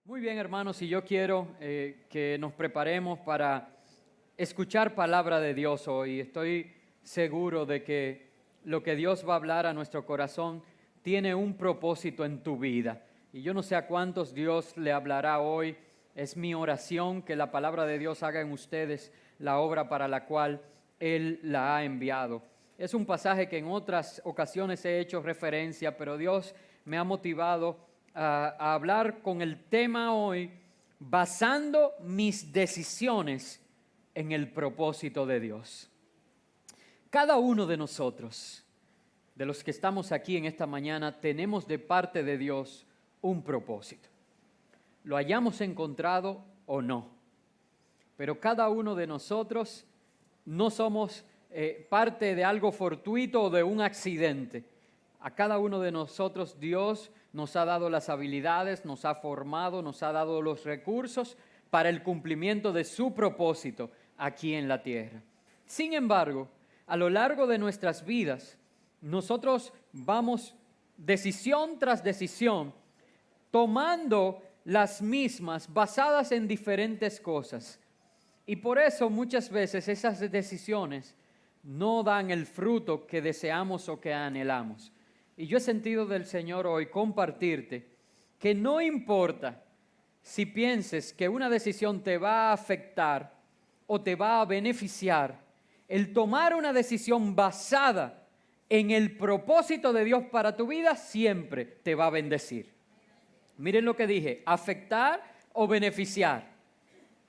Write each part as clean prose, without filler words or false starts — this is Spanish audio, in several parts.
Muy bien, hermanos, y yo quiero que nos preparemos para escuchar palabra de Dios hoy. Estoy seguro de que lo que Dios va a hablar a nuestro corazón tiene un propósito en tu vida. Y yo no sé a cuántos Dios le hablará hoy. Es mi oración que la palabra de Dios haga en ustedes la obra para la cual Él la ha enviado. Es un pasaje que en otras ocasiones he hecho referencia, pero Dios me ha motivado a hablar con el tema hoy, basando mis decisiones en el propósito de Dios. Cada uno de nosotros, de los que estamos aquí en esta mañana, tenemos de parte de Dios un propósito. Lo hayamos encontrado o no, pero cada uno de nosotros no somos parte de algo fortuito o de un accidente. A cada uno de nosotros Dios nos ha dado las habilidades, nos ha formado, nos ha dado los recursos para el cumplimiento de su propósito aquí en la tierra. Sin embargo, a lo largo de nuestras vidas, nosotros vamos decisión tras decisión, tomando las mismas basadas en diferentes cosas. Y por eso muchas veces esas decisiones no dan el fruto que deseamos o que anhelamos. Y yo he sentido del Señor hoy compartirte que no importa si pienses que una decisión te va a afectar o te va a beneficiar, el tomar una decisión basada en el propósito de Dios para tu vida siempre te va a bendecir. Miren lo que dije, afectar o beneficiar.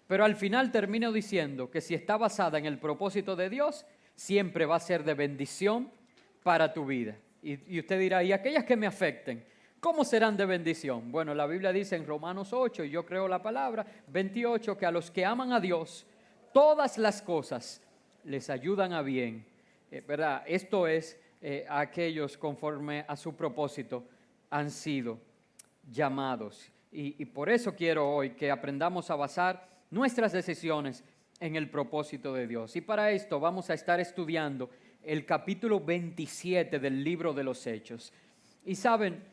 Pero al final termino diciendo que si está basada en el propósito de Dios, siempre va a ser de bendición para tu vida. Y usted dirá, ¿y aquellas que me afecten? ¿Cómo serán de bendición? Bueno, la Biblia dice en Romanos 8, y yo creo la palabra, 28, que a los que aman a Dios, todas las cosas les ayudan a bien. ¿Verdad? Esto es a aquellos conforme a su propósito han sido llamados. Y por eso quiero hoy que aprendamos a basar nuestras decisiones en el propósito de Dios. Y para esto vamos a estar estudiando el capítulo 27 del libro de los Hechos. Y saben,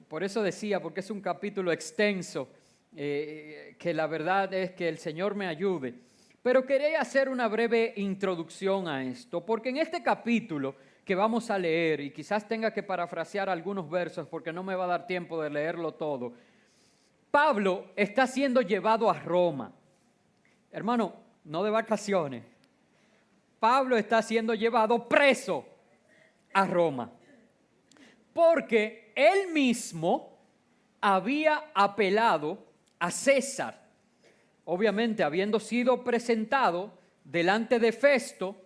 por eso decía, porque es un capítulo extenso, que la verdad es que el Señor me ayude. Pero quería hacer una breve introducción a esto, porque en este capítulo que vamos a leer, y quizás tenga que parafrasear algunos versos porque no me va a dar tiempo de leerlo todo, Pablo está siendo llevado a Roma. Hermano, no de vacaciones. Pablo está siendo llevado preso a Roma, porque él mismo había apelado a César. Obviamente, habiendo sido presentado delante de Festo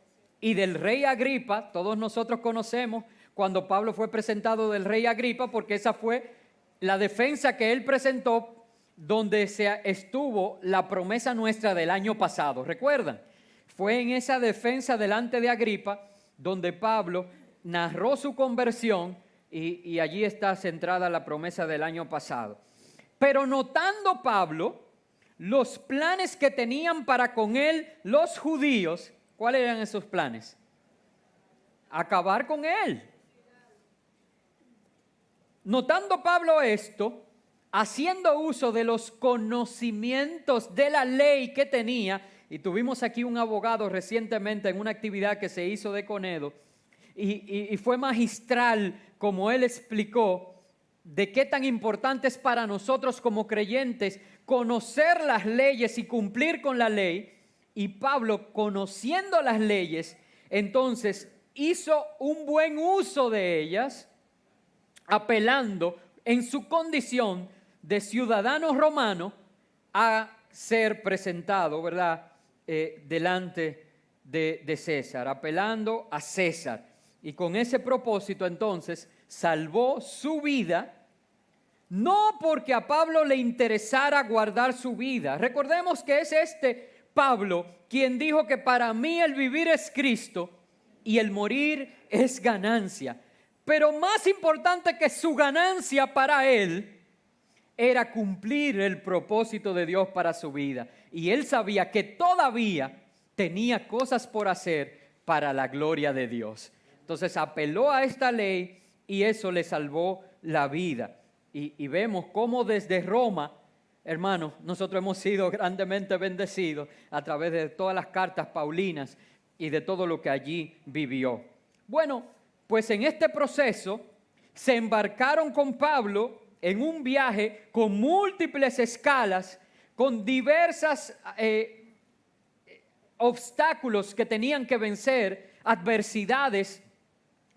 y del rey Agripa, todos nosotros conocemos cuando Pablo fue presentado del rey Agripa, porque esa fue la defensa que él presentó, donde estuvo la promesa nuestra del año pasado. ¿Recuerdan? Fue en esa defensa delante de Agripa donde Pablo narró su conversión y allí está centrada la promesa del año pasado. Pero notando Pablo los planes que tenían para con él los judíos, ¿cuáles eran esos planes? Acabar con él. Notando Pablo esto, haciendo uso de los conocimientos de la ley que tenía, y tuvimos aquí un abogado recientemente en una actividad que se hizo de Conedo, y fue magistral como él explicó de qué tan importante es para nosotros como creyentes conocer las leyes y cumplir con la ley. Y Pablo, conociendo las leyes, entonces hizo un buen uso de ellas, apelando en su condición de ciudadano romano a ser presentado, ¿verdad?, delante de César, apelando a César. Y con ese propósito entonces salvó su vida, no porque a Pablo le interesara guardar su vida. Recordemos que es Pablo quien dijo que para mí el vivir es Cristo y el morir es ganancia. Pero más importante que su ganancia para él era cumplir el propósito de Dios para su vida. Y él sabía que todavía tenía cosas por hacer para la gloria de Dios. Entonces apeló a esta ley y eso le salvó la vida. Y vemos cómo desde Roma hermanos, nosotros hemos sido grandemente bendecidos a través de todas las cartas paulinas y de todo lo que allí vivió. Bueno, pues en este proceso se embarcaron con Pablo en un viaje con múltiples escalas, con diversas obstáculos que tenían que vencer, adversidades,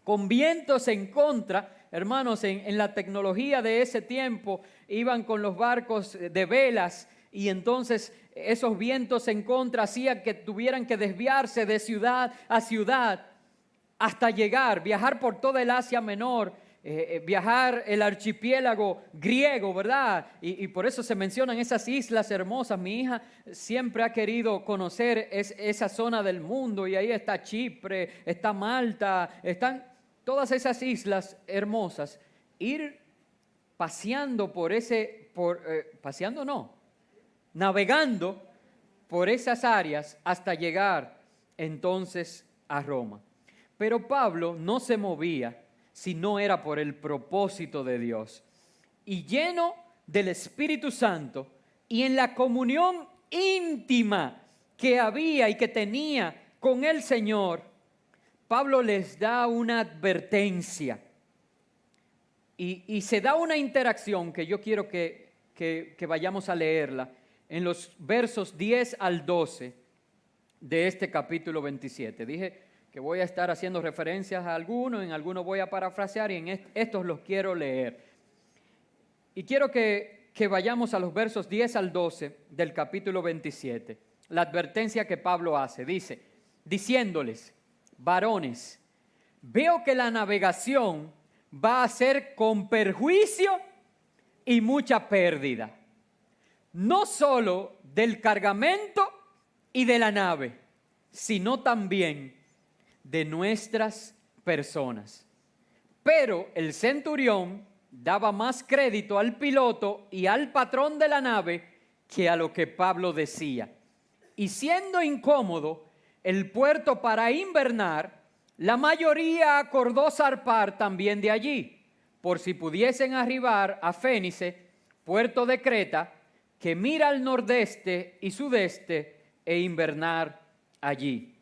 con vientos en contra. Hermanos, en la tecnología de ese tiempo iban con los barcos de velas y entonces esos vientos en contra hacían que tuvieran que desviarse de ciudad a ciudad hasta viajar por toda el Asia Menor, viajar el archipiélago griego, ¿verdad? Y por eso se mencionan esas islas hermosas. Mi hija siempre ha querido conocer esa zona del mundo y ahí está Chipre, está Malta, están todas esas islas hermosas. Ir paseando navegando por esas áreas hasta llegar entonces a Roma. Pero Pablo no se movía si no era por el propósito de Dios. Y lleno del Espíritu Santo y en la comunión íntima que había y que tenía con el Señor, Pablo les da una advertencia y se da una interacción que yo quiero que vayamos a leerla en los versos 10 al 12 de este capítulo 27. Dije que voy a estar haciendo referencias a algunos, en algunos voy a parafrasear y en estos los quiero leer. Y quiero que vayamos a los versos 10 al 12 del capítulo 27. La advertencia que Pablo hace, dice, diciéndoles: varones, veo que la navegación va a ser con perjuicio y mucha pérdida, no solo del cargamento y de la nave, sino también de nuestras personas. Pero el centurión daba más crédito al piloto y al patrón de la nave que a lo que Pablo decía. Y siendo incómodo el puerto para invernar, la mayoría acordó zarpar también de allí, por si pudiesen arribar a Fénice, puerto de Creta, que mira al nordeste y sudeste, e invernar allí.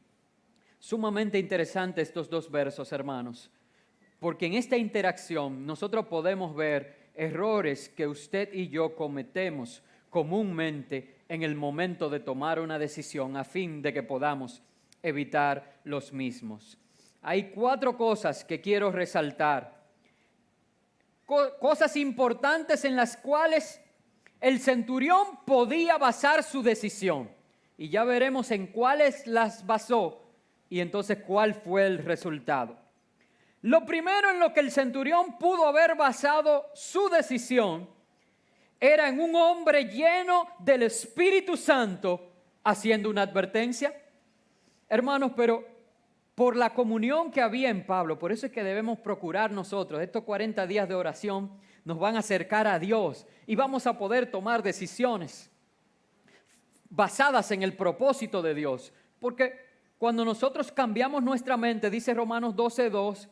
Sumamente interesante estos dos versos, hermanos, porque en esta interacción nosotros podemos ver errores que usted y yo cometemos comúnmente en el momento de tomar una decisión a fin de que podamos evitar los mismos. Hay 4 cosas que quiero resaltar, cosas importantes en las cuales el centurión podía basar su decisión, y ya veremos en cuáles las basó y entonces cuál fue el resultado. Lo primero en lo que el centurión pudo haber basado su decisión era en un hombre lleno del Espíritu Santo haciendo una advertencia. Hermanos, pero por la comunión que había en Pablo, por eso es que debemos procurar nosotros, estos 40 días de oración nos van a acercar a Dios y vamos a poder tomar decisiones basadas en el propósito de Dios. Porque cuando nosotros cambiamos nuestra mente, dice Romanos 12:2,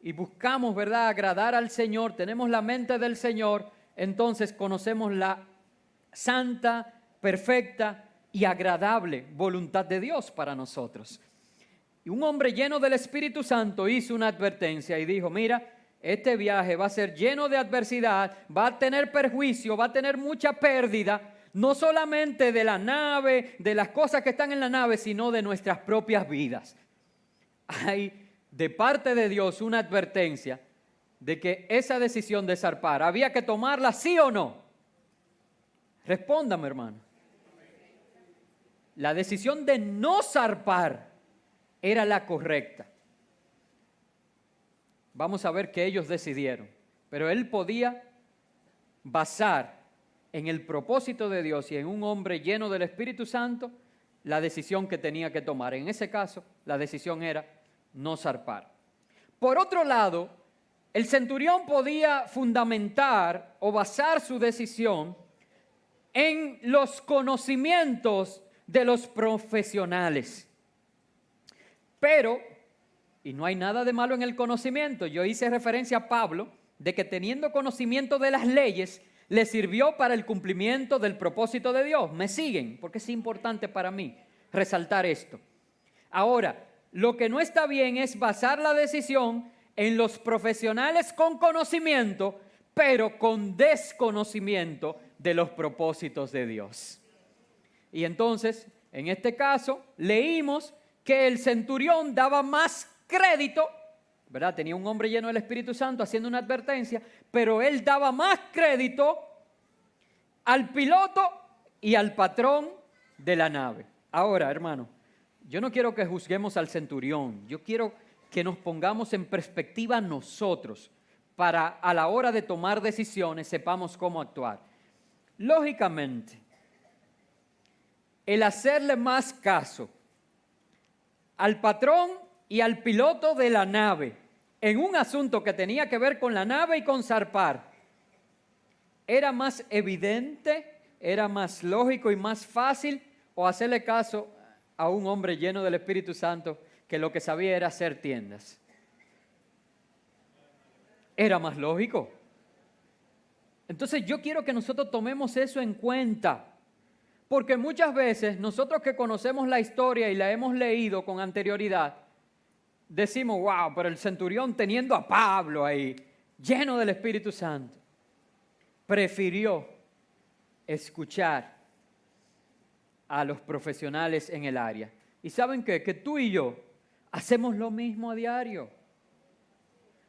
y buscamos, ¿verdad?, agradar al Señor, tenemos la mente del Señor, entonces conocemos la santa, perfecta y agradable voluntad de Dios para nosotros. Y un hombre lleno del Espíritu Santo hizo una advertencia y dijo: mira, este viaje va a ser lleno de adversidad, va a tener perjuicio, va a tener mucha pérdida, no solamente de la nave, de las cosas que están en la nave, sino de nuestras propias vidas. Hay de parte de Dios una advertencia de que esa decisión de zarpar había que tomarla, ¿sí o no? Respóndame, hermano. La decisión de no zarpar era la correcta. Vamos a ver qué ellos decidieron, pero él podía basar en el propósito de Dios y en un hombre lleno del Espíritu Santo la decisión que tenía que tomar. En ese caso, la decisión era no zarpar. Por otro lado, el centurión podía fundamentar o basar su decisión en los conocimientos de los profesionales. Pero, y no hay nada de malo en el conocimiento, yo hice referencia a Pablo de que teniendo conocimiento de las leyes, le sirvió para el cumplimiento del propósito de Dios. ¿Me siguen? Porque es importante para mí resaltar esto. Ahora, lo que no está bien es basar la decisión en los profesionales con conocimiento, pero con desconocimiento de los propósitos de Dios. Y entonces, en este caso, leímos que el centurión daba más crédito, ¿verdad? Tenía un hombre lleno del Espíritu Santo haciendo una advertencia, pero él daba más crédito al piloto y al patrón de la nave. Ahora, hermano, yo no quiero que juzguemos al centurión, yo quiero que nos pongamos en perspectiva nosotros para a la hora de tomar decisiones sepamos cómo actuar. Lógicamente, el hacerle más caso al patrón y al piloto de la nave en un asunto que tenía que ver con la nave y con zarpar, ¿era más evidente, era más lógico y más fácil o hacerle caso a un hombre lleno del Espíritu Santo que lo que sabía era hacer tiendas? Era más lógico. Entonces yo quiero que nosotros tomemos eso en cuenta, porque muchas veces nosotros que conocemos la historia y la hemos leído con anterioridad, decimos, wow, pero el centurión teniendo a Pablo ahí, lleno del Espíritu Santo, prefirió escuchar a los profesionales en el área. ¿Y saben qué? Que tú y yo hacemos lo mismo a diario.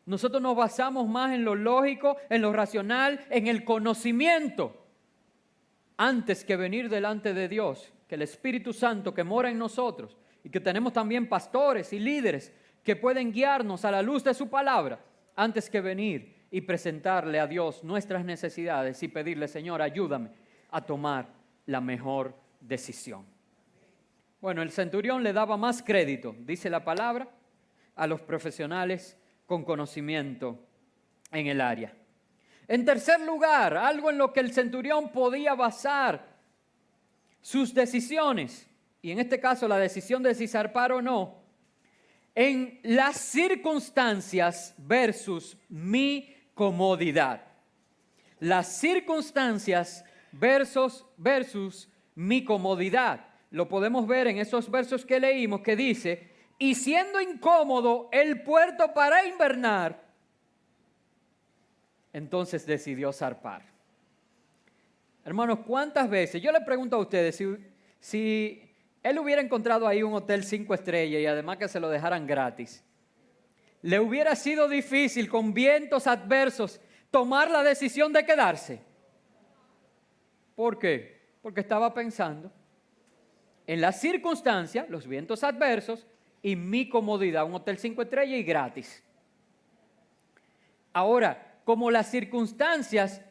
Nosotros nos basamos más en lo lógico, en lo racional, en el conocimiento, antes que venir delante de Dios, que el Espíritu Santo que mora en nosotros y que tenemos también pastores y líderes que pueden guiarnos a la luz de su palabra, antes que venir y presentarle a Dios nuestras necesidades y pedirle, Señor, ayúdame a tomar la mejor decisión. Bueno, el centurión le daba más crédito, dice la palabra, a los profesionales con conocimiento en el área. En tercer lugar, algo en lo que el centurión podía basar sus decisiones, y en este caso la decisión de si zarpar o no, en las circunstancias versus mi comodidad. Las circunstancias versus mi comodidad. Lo podemos ver en esos versos que leímos que dice, y siendo incómodo el puerto para invernar, entonces decidió zarpar. Hermanos, ¿cuántas veces? Yo le pregunto a ustedes, si él hubiera encontrado ahí un hotel 5 estrellas y además que se lo dejaran gratis, ¿le hubiera sido difícil con vientos adversos tomar la decisión de quedarse? ¿Por qué? Porque estaba pensando en las circunstancias, los vientos adversos y mi comodidad, un hotel 5 estrellas y gratis. Ahora, como las circunstancias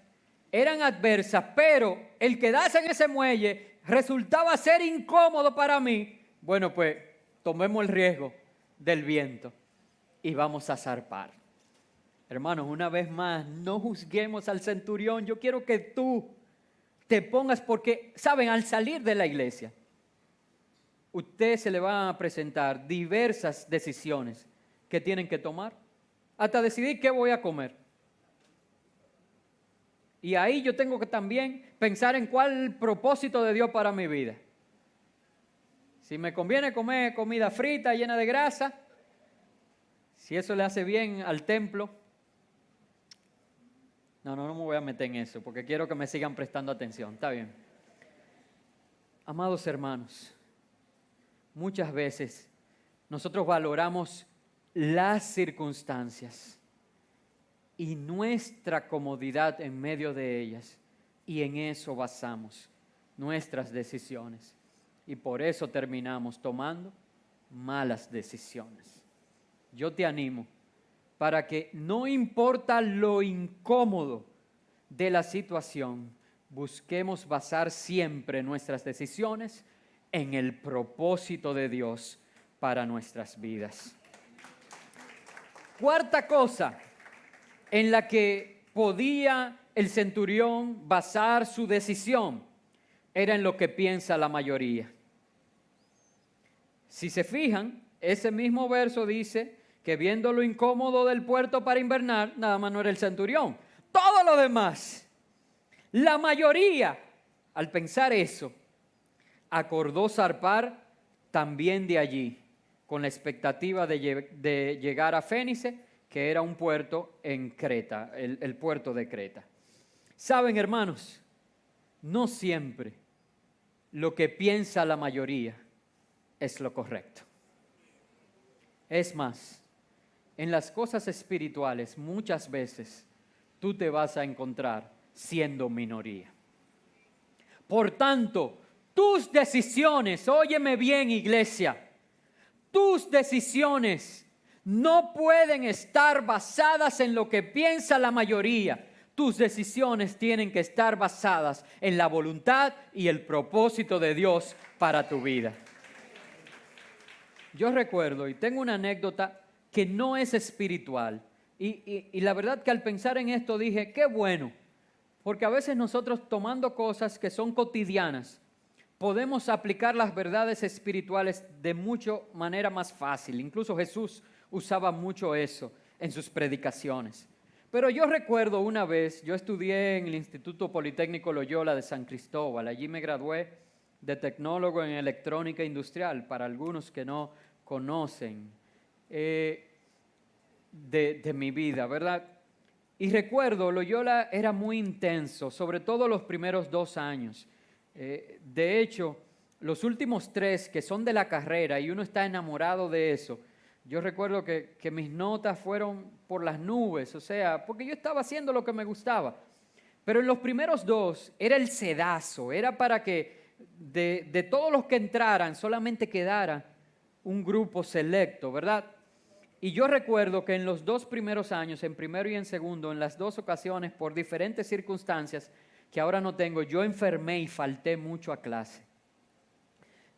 eran adversas, pero el quedarse en ese muelle resultaba ser incómodo para mí, bueno, pues tomemos el riesgo del viento y vamos a zarpar. Hermanos, una vez más, no juzguemos al centurión. Yo quiero que tú te pongas, porque, ¿saben? Al salir de la iglesia, usted se le va a presentar diversas decisiones que tienen que tomar, hasta decidir qué voy a comer. Y ahí yo tengo que también pensar en cuál es el propósito de Dios para mi vida. Si me conviene comer comida frita, llena de grasa, si eso le hace bien al templo, no me voy a meter en eso, porque quiero que me sigan prestando atención, ¿está bien? Amados hermanos, muchas veces nosotros valoramos las circunstancias y nuestra comodidad en medio de ellas, y en eso basamos nuestras decisiones, y por eso terminamos tomando malas decisiones. Yo te animo para que, no importa lo incómodo de la situación, busquemos basar siempre nuestras decisiones en el propósito de Dios para nuestras vidas. Cuarta cosa en la que podía el centurión basar su decisión era en lo que piensa la mayoría. Si se fijan, ese mismo verso dice que viendo lo incómodo del puerto para invernar, nada más no era el centurión. Todo lo demás, La mayoría, al pensar eso, acordó zarpar también de allí, con la expectativa de llegar a Fénice, que era un puerto en Creta, el puerto de Creta. Saben, hermanos, no siempre lo que piensa la mayoría es lo correcto. Es más, en las cosas espirituales muchas veces tú te vas a encontrar siendo minoría. Por tanto, tus decisiones, óyeme bien, iglesia, tus decisiones no pueden estar basadas en lo que piensa la mayoría. Tus decisiones tienen que estar basadas en la voluntad y el propósito de Dios para tu vida. Yo recuerdo, y tengo una anécdota que no es espiritual, y la verdad que al pensar en esto dije, qué bueno, porque a veces nosotros tomando cosas que son cotidianas, podemos aplicar las verdades espirituales de mucho manera más fácil. Incluso Jesús usaba mucho eso en sus predicaciones. Pero yo recuerdo una vez, yo estudié en el Instituto Politécnico Loyola de San Cristóbal, allí me gradué de tecnólogo en electrónica industrial, para algunos que no conocen de mi vida, ¿verdad? Y recuerdo, Loyola era muy intenso, sobre todo los primeros 2 años. De hecho, los últimos 3 que son de la carrera y uno está enamorado de eso, yo recuerdo que mis notas fueron por las nubes, o sea, porque yo estaba haciendo lo que me gustaba. Pero en los primeros 2 era el sedazo, era para que de todos los que entraran solamente quedara un grupo selecto, ¿verdad? Y yo recuerdo que en los 2 primeros años, en primero y en segundo, en las 2 ocasiones, por diferentes circunstancias que ahora no tengo, yo enfermé y falté mucho a clase.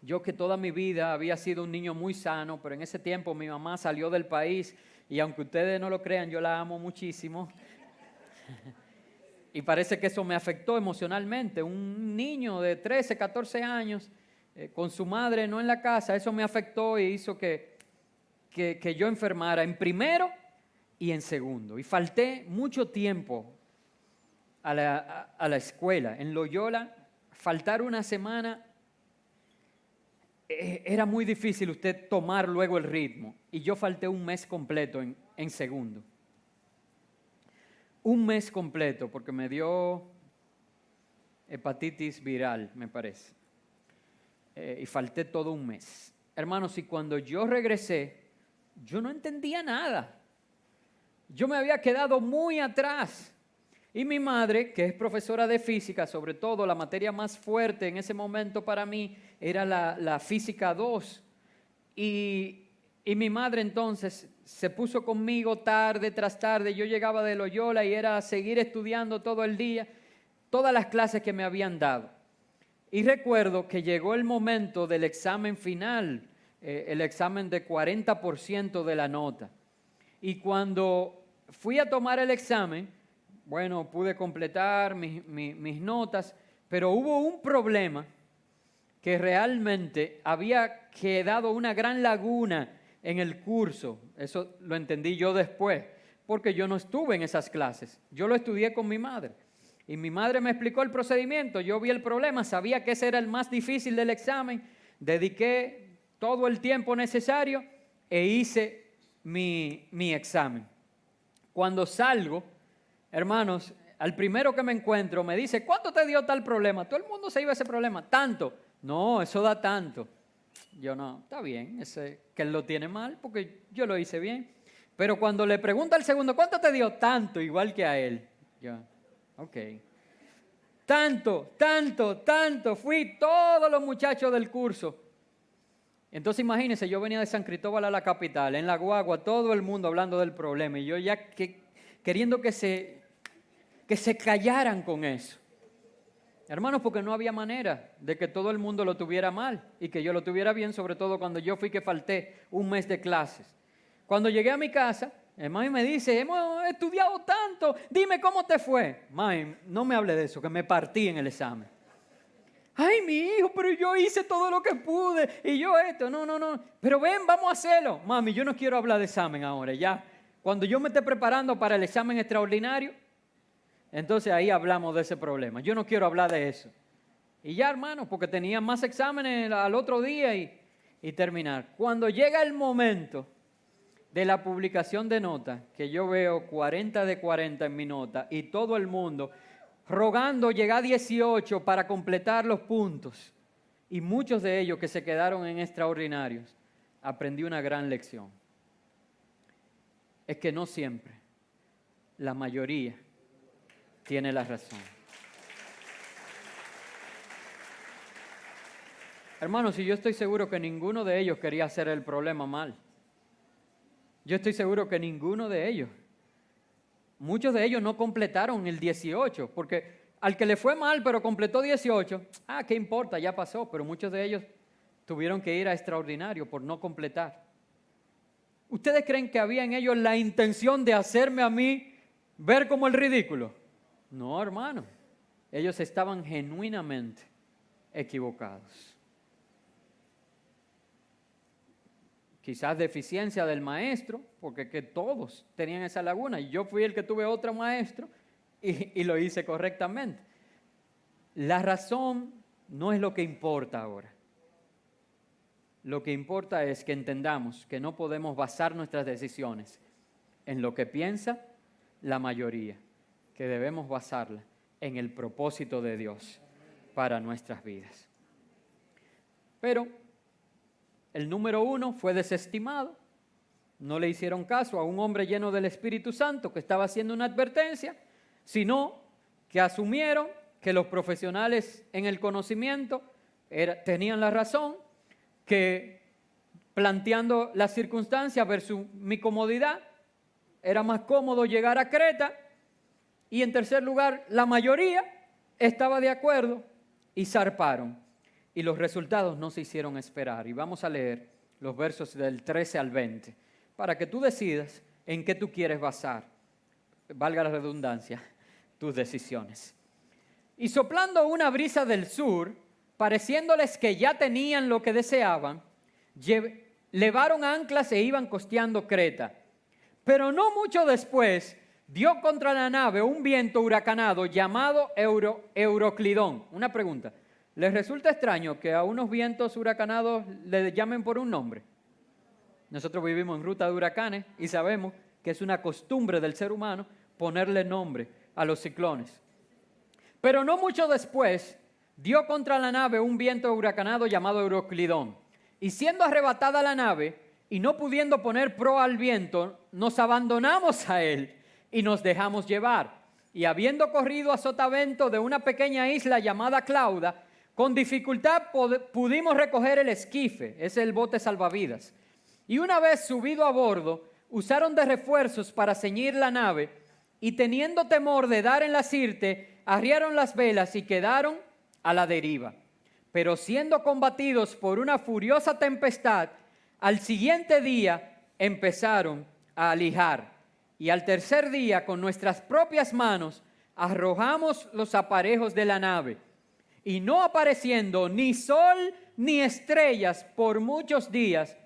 Yo que toda mi vida había sido un niño muy sano, pero en ese tiempo mi mamá salió del país y aunque ustedes no lo crean, yo la amo muchísimo. Y parece que eso me afectó emocionalmente. Un niño de 13, 14 años, con su madre no en la casa, eso me afectó y hizo que yo enfermara en primero y en segundo. Y falté mucho tiempo a la escuela. En Loyola, faltar una semana era muy difícil usted tomar luego el ritmo. Y yo falté un mes completo en segundo. Un mes completo porque me dio hepatitis viral, me parece. Y falté todo un mes. Hermanos, y cuando yo regresé, yo no entendía nada. Yo me había quedado muy atrás. Y mi madre, que es profesora de física, sobre todo la materia más fuerte en ese momento para mí era la física 2. Y mi madre entonces se puso conmigo tarde tras tarde. Yo llegaba de Loyola y era seguir estudiando todo el día, todas las clases que me habían dado. Y recuerdo que llegó el momento del examen final, el examen de 40% de la nota. Y cuando fui a tomar el examen, bueno, pude completar mis notas, pero hubo un problema que realmente había quedado una gran laguna en el curso. Eso lo entendí yo después, porque yo no estuve en esas clases. Yo lo estudié con mi madre. Y mi madre me explicó el procedimiento, yo vi el problema, sabía que ese era el más difícil del examen, dediqué todo el tiempo necesario e hice mi examen. Cuando salgo, hermanos, al primero que me encuentro me dice, ¿cuánto te dio tal problema? Todo el mundo se iba a ese problema, tanto. No, eso da tanto. Yo no, está bien, que él lo tiene mal porque yo lo hice bien. Pero cuando le pregunta al segundo, ¿cuánto te dio? Tanto, igual que a él. Yo, ok. Tanto, fui todos los muchachos del curso. Entonces imagínense, yo venía de San Cristóbal a la capital, en la guagua, todo el mundo hablando del problema y yo ya queriendo que se callaran con eso. Hermanos, porque no había manera de que todo el mundo lo tuviera mal y que yo lo tuviera bien, sobre todo cuando yo fui que falté un mes de clases. Cuando llegué a mi casa, mami me dice, hemos estudiado tanto, dime cómo te fue. Mami, no me hable de eso, que me partí en el examen. Ay, mi hijo, pero yo hice todo lo que pude y yo esto, no, pero ven, vamos a hacerlo. Mami, yo no quiero hablar de examen ahora, ya. Cuando yo me esté preparando para el examen extraordinario, Entonces ahí hablamos de ese problema. Yo no quiero hablar de eso. Y ya, hermano, porque tenía más exámenes al otro día y terminar. Cuando llega el momento de la publicación de notas, que yo veo 40 de 40 en mi nota y todo el mundo rogando llegar a 18 para completar los puntos, y muchos de ellos que se quedaron en extraordinarios, aprendí una gran lección. Es que no siempre la mayoría tiene la razón. Hermanos, y yo estoy seguro que ninguno de ellos quería hacer el problema mal. Yo estoy seguro que ninguno de ellos. Muchos de ellos no completaron el 18, porque al que le fue mal pero completó 18, ¿qué importa? Ya pasó, pero muchos de ellos tuvieron que ir a extraordinario por no completar. ¿Ustedes creen que había en ellos la intención de hacerme a mí ver como el ridículo? No, hermano. Ellos estaban genuinamente equivocados. Quizás deficiencia del maestro, porque que todos tenían esa laguna. Y yo fui el que tuve otro maestro y lo hice correctamente. La razón no es lo que importa ahora. Lo que importa es que entendamos que no podemos basar nuestras decisiones en lo que piensa la mayoría, que debemos basarla en el propósito de Dios para nuestras vidas. Pero el número 1 fue desestimado. No le hicieron caso a un hombre lleno del Espíritu Santo que estaba haciendo una advertencia, sino que asumieron que los profesionales en el conocimiento tenían la razón, que planteando las circunstancias versus mi comodidad, era más cómodo llegar a Creta. Y en tercer lugar, la mayoría estaba de acuerdo y zarparon. Y los resultados no se hicieron esperar. Y vamos a leer los versos del 13 al 20, para que tú decidas en qué tú quieres basar, valga la redundancia, tus decisiones. Y soplando una brisa del sur, pareciéndoles que ya tenían lo que deseaban, levaron anclas e iban costeando Creta. Pero no mucho después, dio contra la nave un viento huracanado llamado Euroclidón. Una pregunta. ¿Les resulta extraño que a unos vientos huracanados le llamen por un nombre? Nosotros vivimos en ruta de huracanes y sabemos que es una costumbre del ser humano ponerle nombre a los ciclones. Pero no mucho después, dio contra la nave un viento huracanado llamado Euroclidón. Y siendo arrebatada la nave y no pudiendo poner proa al viento, nos abandonamos a él y nos dejamos llevar. Y habiendo corrido a sotavento de una pequeña isla llamada Clauda, con dificultad pudimos recoger el esquife, es el bote salvavidas. Y una vez subido a bordo, usaron de refuerzos para ceñir la nave, y teniendo temor de dar en la sirte, arriaron las velas y quedaron a la deriva. Pero siendo combatidos por una furiosa tempestad, al siguiente día empezaron a alijar. Y al tercer día, con nuestras propias manos, arrojamos los aparejos de la nave. Y no apareciendo ni sol ni estrellas por muchos días,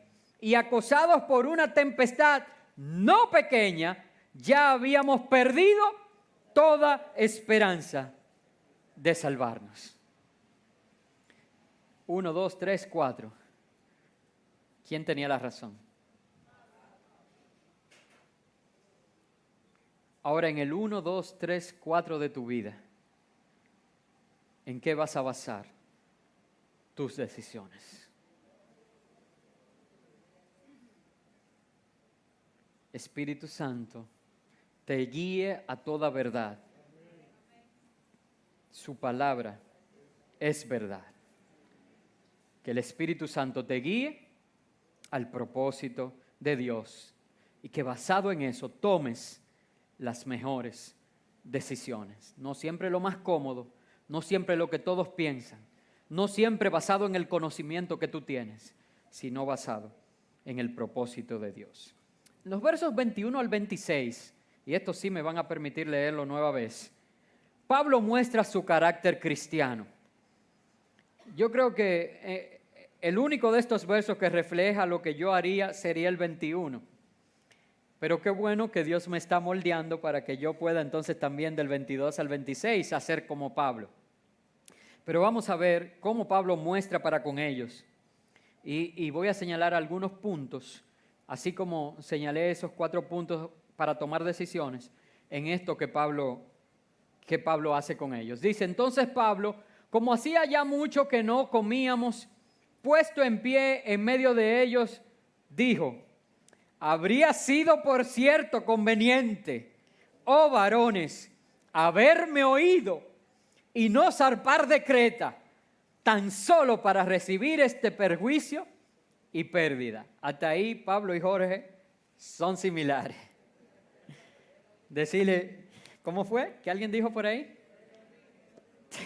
y acosados por una tempestad no pequeña, ya habíamos perdido toda esperanza de salvarnos. 1, 2, 3, 4. ¿Quién tenía la razón? Ahora en el 1, 2, 3, 4 de tu vida, ¿en qué vas a basar tus decisiones? Espíritu Santo te guíe a toda verdad. Su palabra es verdad. Que el Espíritu Santo te guíe al propósito de Dios y que basado en eso tomes las mejores decisiones. No siempre lo más cómodo, no siempre lo que todos piensan, no siempre basado en el conocimiento que tú tienes, sino basado en el propósito de Dios. Los versos 21 al 26, y esto sí me van a permitir leerlo nueva vez, Pablo muestra su carácter cristiano. Yo creo que el único de estos versos que refleja lo que yo haría sería el 21. Pero qué bueno que Dios me está moldeando para que yo pueda entonces también del 22 al 26 hacer como Pablo. Pero vamos a ver cómo Pablo muestra para con ellos. Y voy a señalar algunos puntos, así como señalé esos 4 puntos para tomar decisiones en esto que Pablo hace con ellos. Dice, entonces Pablo, como hacía ya mucho que no comíamos, puesto en pie en medio de ellos, dijo, habría sido por cierto conveniente, oh varones, haberme oído y no zarpar de Creta, tan solo para recibir este perjuicio y pérdida. Hasta ahí Pablo y Jorge son similares. Decirle, ¿cómo fue? ¿Qué alguien dijo por ahí?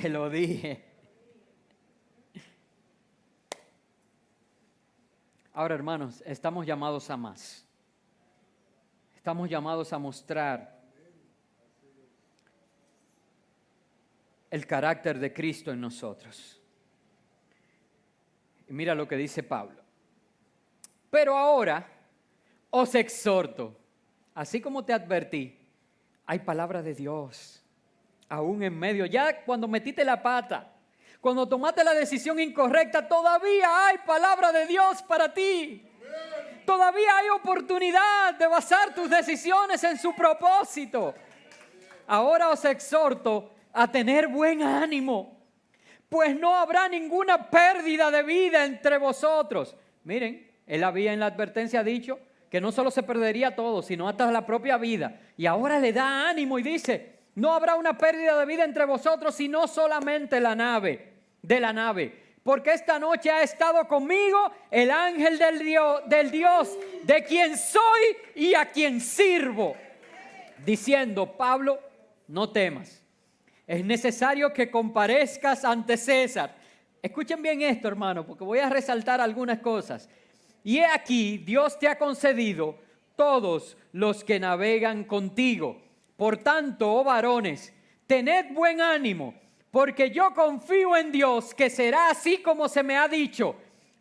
Te lo dije. Ahora, hermanos, estamos llamados a más. Estamos llamados a mostrar el carácter de Cristo en nosotros. Y mira lo que dice Pablo. Pero ahora os exhorto, así como te advertí, hay palabra de Dios, aún en medio. Ya cuando metiste la pata, cuando tomaste la decisión incorrecta, todavía hay palabra de Dios para ti. Todavía hay oportunidad de basar tus decisiones en su propósito. Ahora os exhorto a tener buen ánimo, pues no habrá ninguna pérdida de vida entre vosotros. Miren, él había en la advertencia dicho que no solo se perdería todo, sino hasta la propia vida. Y ahora le da ánimo y dice, no habrá una pérdida de vida entre vosotros, sino solamente de la nave. Porque esta noche ha estado conmigo el ángel del Dios, de quien soy y a quien sirvo. Diciendo, Pablo, no temas. Es necesario que comparezcas ante César. Escuchen bien esto, hermano, porque voy a resaltar algunas cosas. Y he aquí, Dios te ha concedido todos los que navegan contigo. Por tanto, oh varones, tened buen ánimo, porque yo confío en Dios que será así como se me ha dicho.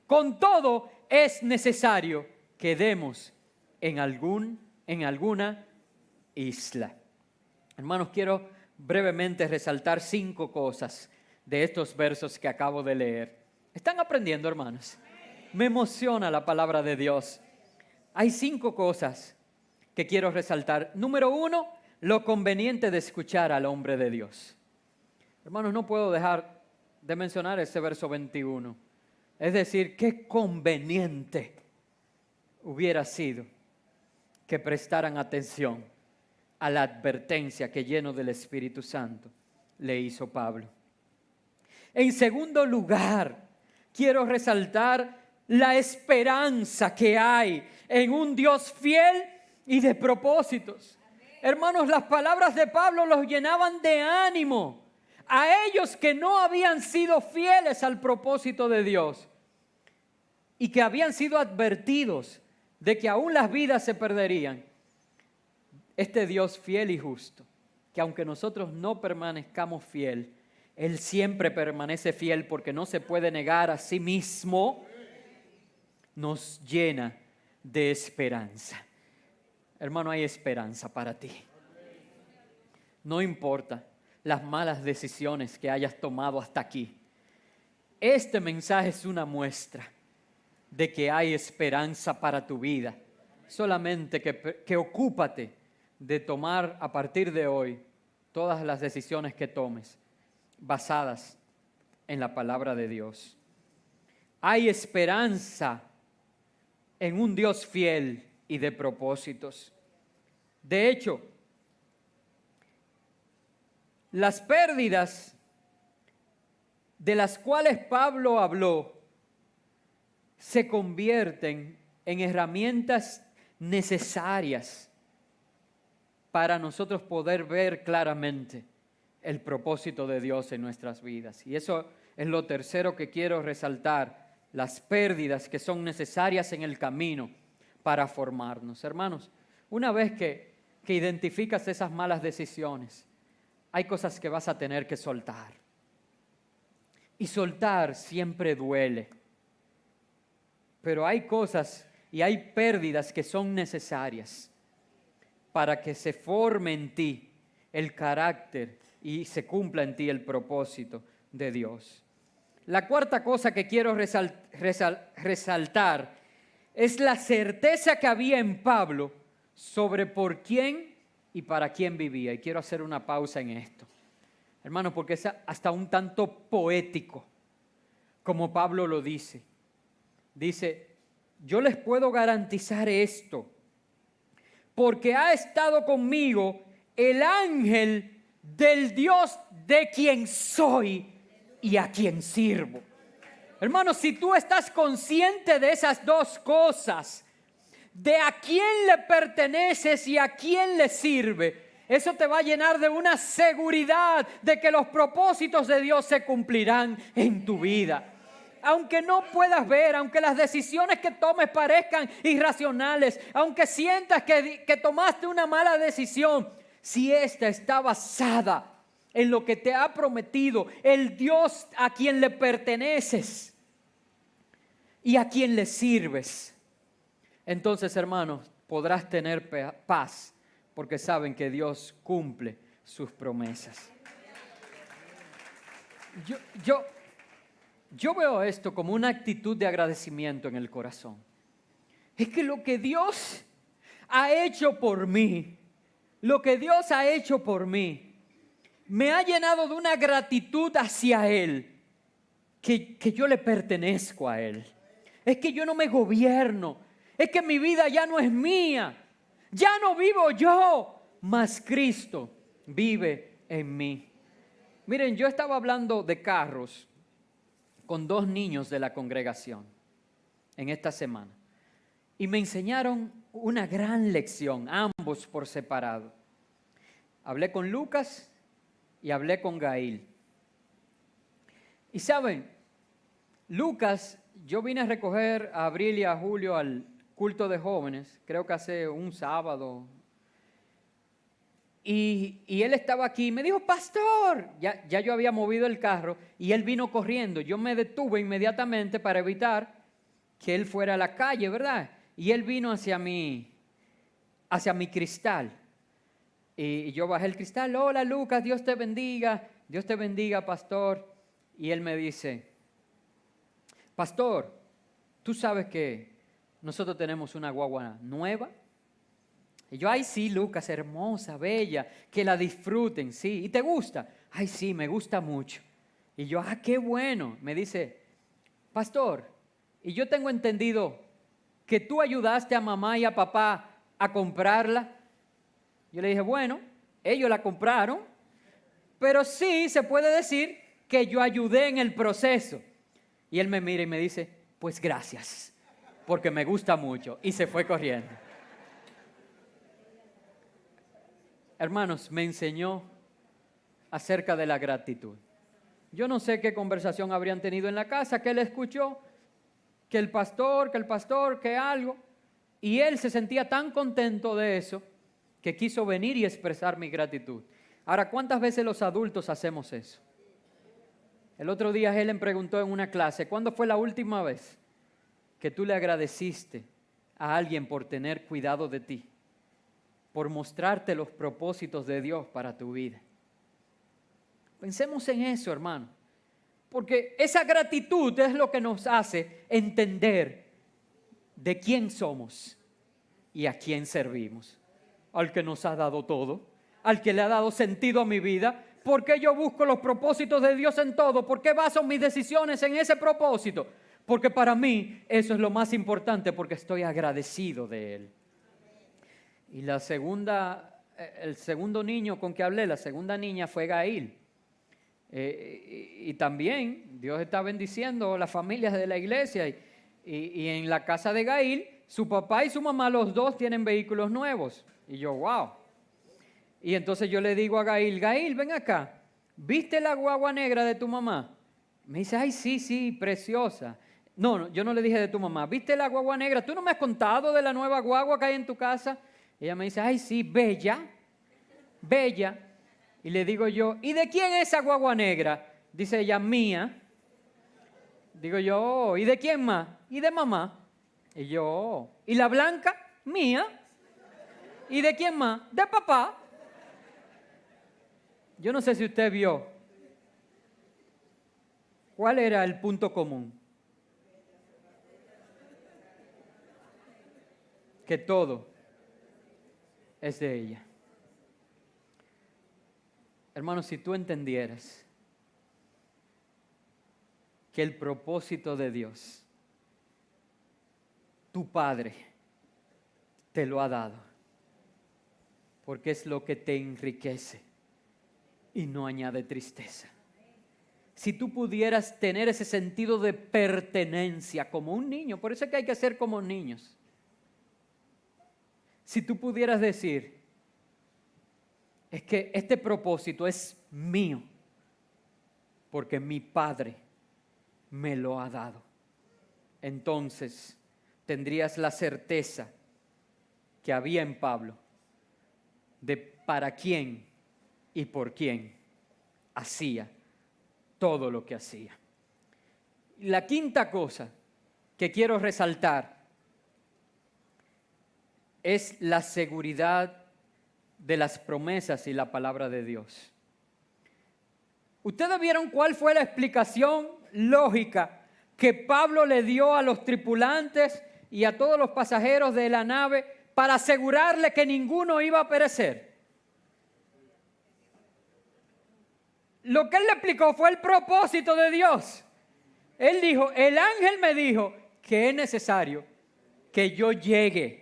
Con todo, es necesario que demos en alguna isla. Hermanos, quiero brevemente resaltar 5 cosas de estos versos que acabo de leer. ¿Están aprendiendo, hermanos? Me emociona la palabra de Dios. Hay 5 cosas que quiero resaltar. Número 1, lo conveniente de escuchar al hombre de Dios. Hermanos, no puedo dejar de mencionar ese verso 21. Es decir, qué conveniente hubiera sido que prestaran atención a la advertencia que lleno del Espíritu Santo le hizo Pablo. En segundo lugar, quiero resaltar la esperanza que hay en un Dios fiel y de propósitos. Hermanos, las palabras de Pablo los llenaban de ánimo a ellos que no habían sido fieles al propósito de Dios y que habían sido advertidos de que aún las vidas se perderían. Este Dios fiel y justo, que aunque nosotros no permanezcamos fiel, Él siempre permanece fiel porque no se puede negar a sí mismo, nos llena de esperanza. Hermano, hay esperanza para ti. No importa las malas decisiones que hayas tomado hasta aquí. Este mensaje es una muestra de que hay esperanza para tu vida. Solamente que ocúpate de tomar a partir de hoy todas las decisiones que tomes basadas en la palabra de Dios. Hay esperanza en un Dios fiel y de propósitos. De hecho, las pérdidas de las cuales Pablo habló se convierten en herramientas necesarias para nosotros poder ver claramente el propósito de Dios en nuestras vidas. Y eso es lo tercero que quiero resaltar, las pérdidas que son necesarias en el camino para formarnos. Hermanos, una vez que identificas esas malas decisiones, hay cosas que vas a tener que soltar. Y soltar siempre duele. Pero hay cosas y hay pérdidas que son necesarias. para que se forme en ti el carácter y se cumpla en ti el propósito de Dios. La cuarta cosa que quiero resaltar es la certeza que había en Pablo sobre por quién y para quién vivía. Y quiero hacer una pausa en esto, hermano, porque es hasta un tanto poético, como Pablo lo dice. Dice, yo les puedo garantizar esto, porque ha estado conmigo el ángel del Dios de quien soy y a quien sirvo. Hermano, si tú estás consciente de esas dos cosas, de a quién le perteneces y a quién le sirve, eso te va a llenar de una seguridad de que los propósitos de Dios se cumplirán en tu vida. Aunque no puedas ver, aunque las decisiones que tomes parezcan irracionales, aunque sientas que tomaste una mala decisión, si esta está basada en lo que te ha prometido el Dios a quien le perteneces y a quien le sirves, entonces, hermanos, podrás tener paz, porque saben que Dios cumple sus promesas. Yo veo esto como una actitud de agradecimiento en el corazón. Es que lo que Dios ha hecho por mí, me ha llenado de una gratitud hacia Él, que yo le pertenezco a Él. Es que yo no me gobierno, es que mi vida ya no es mía, ya no vivo yo, mas Cristo vive en mí. Miren, yo estaba hablando de carros con 2 niños de la congregación en esta semana y me enseñaron una gran lección, ambos por separado. Hablé con Lucas y hablé con Gail. Y saben, Lucas, yo vine a recoger a Abril y a Julio al culto de jóvenes, creo que hace un sábado. Y él estaba aquí y me dijo, pastor, ya yo había movido el carro y él vino corriendo. Yo me detuve inmediatamente para evitar que él fuera a la calle, ¿verdad? Y él vino hacia mi cristal. Y yo bajé el cristal, hola Lucas, Dios te bendiga, pastor. Y él me dice, pastor, ¿tú sabes que nosotros tenemos una guagua nueva? Y yo, ay sí, Lucas, hermosa, bella, que la disfruten, sí. ¿Y te gusta? Ay sí, me gusta mucho. Y yo, qué bueno. Me dice, pastor, y yo tengo entendido que tú ayudaste a mamá y a papá a comprarla. Yo le dije, bueno, ellos la compraron, pero sí se puede decir que yo ayudé en el proceso. Y él me mira y me dice, pues gracias, porque me gusta mucho. Y se fue corriendo. Hermanos, me enseñó acerca de la gratitud. Yo no sé qué conversación habrían tenido en la casa, que él escuchó, que el pastor, que algo. Y él se sentía tan contento de eso que quiso venir y expresar mi gratitud. Ahora, ¿cuántas veces los adultos hacemos eso? El otro día Helen preguntó en una clase, ¿cuándo fue la última vez que tú le agradeciste a alguien por tener cuidado de ti? Por mostrarte los propósitos de Dios para tu vida. Pensemos en eso, hermano, porque esa gratitud es lo que nos hace entender de quién somos y a quién servimos. Al que nos ha dado todo, al que le ha dado sentido a mi vida. ¿Por qué yo busco los propósitos de Dios en todo? ¿Por qué baso mis decisiones en ese propósito? Porque para mí eso es lo más importante, porque estoy agradecido de Él. Y el segundo niño con que hablé, la segunda niña fue Gail. Y también Dios está bendiciendo las familias de la iglesia. Y en la casa de Gail, su papá y su mamá, los dos tienen vehículos nuevos. Y yo, wow. Y entonces yo le digo a Gail, ven acá, ¿viste la guagua negra de tu mamá? Me dice, ay, sí, preciosa. No, yo no le dije de tu mamá, ¿viste la guagua negra? ¿Tú no me has contado de la nueva guagua que hay en tu casa? Ella me dice, ay sí, bella. Y le digo yo, ¿y de quién es esa guagua negra? Dice ella, mía. Digo yo, ¿y de quién más? Y de mamá. Y yo, ¿y la blanca? Mía. ¿Y de quién más? De papá. Yo no sé si usted vio. ¿Cuál era el punto común? Que todo es de ella. Hermanos, si tú entendieras que el propósito de Dios, tu Padre, te lo ha dado, porque es lo que te enriquece y no añade tristeza. Si tú pudieras tener ese sentido de pertenencia como un niño, por eso es que hay que ser como niños. Si tú pudieras decir, es que este propósito es mío, porque mi Padre me lo ha dado, entonces tendrías la certeza que había en Pablo de para quién y por quién hacía todo lo que hacía. La quinta cosa que quiero resaltar es la seguridad de las promesas y la palabra de Dios. ¿Ustedes vieron cuál fue la explicación lógica que Pablo le dio a los tripulantes y a todos los pasajeros de la nave para asegurarle que ninguno iba a perecer? Lo que él le explicó fue el propósito de Dios. Él dijo, el ángel me dijo que es necesario que yo llegue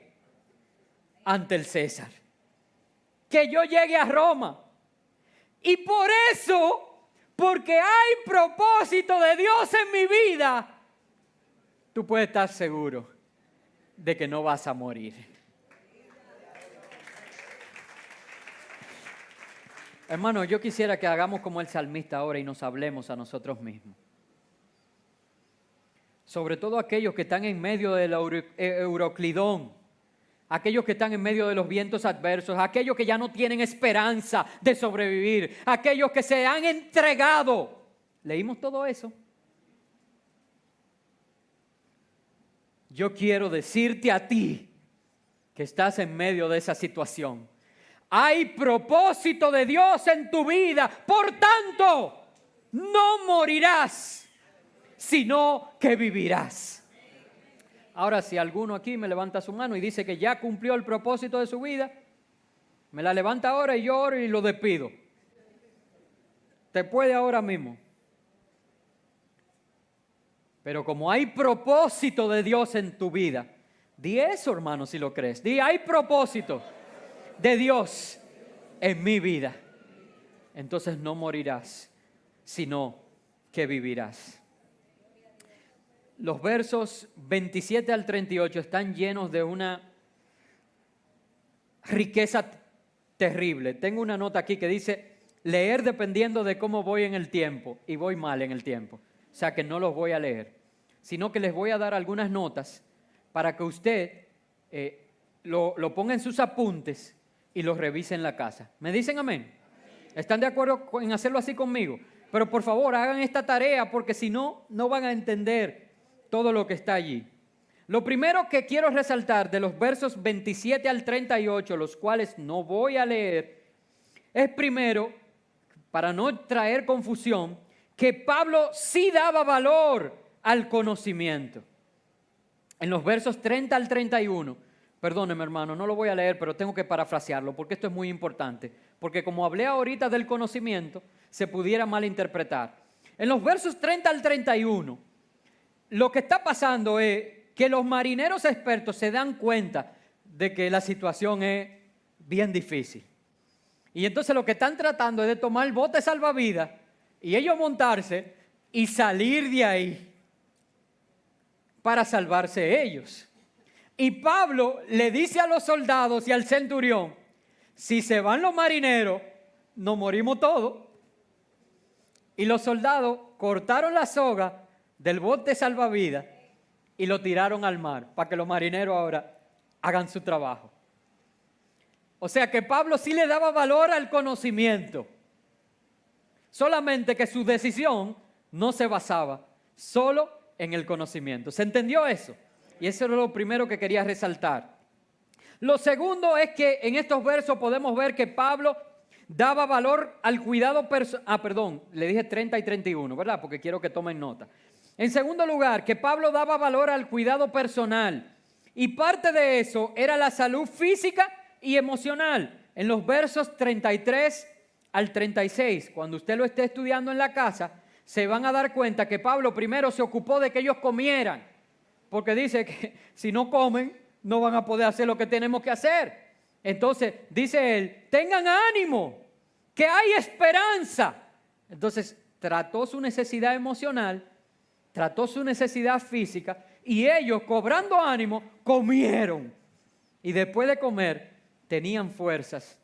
ante el César, que yo llegue a Roma. Y por eso, porque hay propósito de Dios en mi vida, tú puedes estar seguro de que no vas a morir. Hermano, yo quisiera que hagamos como el salmista ahora y nos hablemos a nosotros mismos. Sobre todo aquellos que están en medio del Euroclidón, aquellos que están en medio de los vientos adversos, aquellos que ya no tienen esperanza de sobrevivir, aquellos que se han entregado. ¿Leímos todo eso? Yo quiero decirte a ti que estás en medio de esa situación. Hay propósito de Dios en tu vida, por tanto, no morirás, sino que vivirás. Ahora, si alguno aquí me levanta su mano y dice que ya cumplió el propósito de su vida, me la levanta ahora y yo oro y lo despido. Te puede ahora mismo. Pero como hay propósito de Dios en tu vida, di eso, hermano, si lo crees. Di, hay propósito de Dios en mi vida. Entonces no morirás, sino que vivirás. Los versos 27 al 38 están llenos de una riqueza terrible. Tengo una nota aquí que dice, leer dependiendo de cómo voy en el tiempo, y voy mal en el tiempo. O sea que no los voy a leer, sino que les voy a dar algunas notas para que usted lo ponga en sus apuntes y los revise en la casa. ¿Me dicen amén? ¿Están de acuerdo en hacerlo así conmigo? Pero por favor hagan esta tarea porque si no, no van a entender todo lo que está allí. Lo primero que quiero resaltar de los versos 27 al 38, los cuales no voy a leer, es primero, para no traer confusión, que Pablo sí daba valor al conocimiento. En los versos 30 al 31, perdóneme hermano, no lo voy a leer, pero tengo que parafrasearlo porque esto es muy importante. Porque como hablé ahorita del conocimiento, se pudiera malinterpretar. En los versos 30 al 31, lo que está pasando es que los marineros expertos se dan cuenta de que la situación es bien difícil. Y entonces lo que están tratando es de tomar el bote salvavidas y ellos montarse y salir de ahí para salvarse ellos. Y Pablo le dice a los soldados y al centurión, si se van los marineros, nos morimos todos. Y los soldados cortaron la soga del bote salvavidas y lo tiraron al mar para que los marineros ahora hagan su trabajo. O sea que Pablo sí le daba valor al conocimiento, solamente que su decisión no se basaba solo en el conocimiento. ¿Se entendió eso? Y eso era lo primero que quería resaltar. Lo segundo es que en estos versos podemos ver que Pablo daba valor al cuidado personal. Le dije 30 y 31, ¿verdad? Porque quiero que tomen nota. En segundo lugar, que Pablo daba valor al cuidado personal. Y parte de eso era la salud física y emocional. En los versos 33 al 36, cuando usted lo esté estudiando en la casa, se van a dar cuenta que Pablo primero se ocupó de que ellos comieran. Porque dice que si no comen, no van a poder hacer lo que tenemos que hacer. Entonces, dice él, tengan ánimo, que hay esperanza. Entonces, trató su necesidad emocional, trató su necesidad física, y ellos, cobrando ánimo, comieron. Y después de comer, tenían fuerzas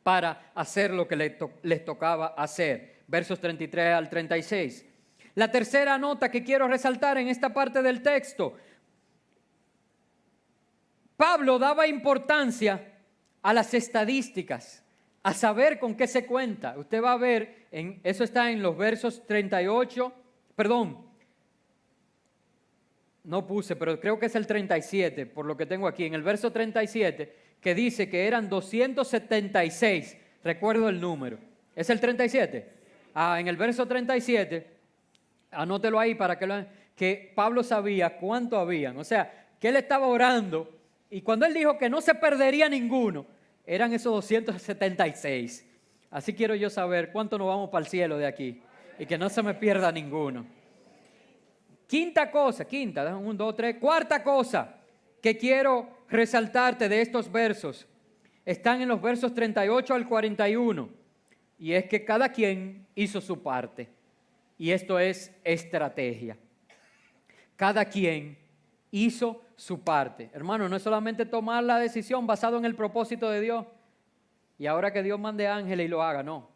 para hacer lo que les tocaba hacer. Versos 33 al 36. La tercera nota que quiero resaltar en esta parte del texto: Pablo daba importancia a las estadísticas, a saber con qué se cuenta. Usted va a ver, eso está en los versos 38, no puse, pero creo que es el 37, por lo que tengo aquí, en el verso 37, que dice que eran 276, recuerdo el número. ¿Es el 37? En el verso 37, anótelo ahí para que Pablo sabía cuánto habían, o sea, que él estaba orando. Y cuando él dijo que no se perdería ninguno, eran esos 276. Así quiero yo saber cuánto nos vamos para el cielo de aquí y que no se me pierda ninguno. Cuarta cosa que quiero resaltarte de estos versos, están en los versos 38 al 41. Y es que cada quien hizo su parte. Y esto es estrategia. Cada quien hizo su parte. Hermano, no es solamente tomar la decisión basado en el propósito de Dios y ahora que Dios mande ángeles y lo haga, no.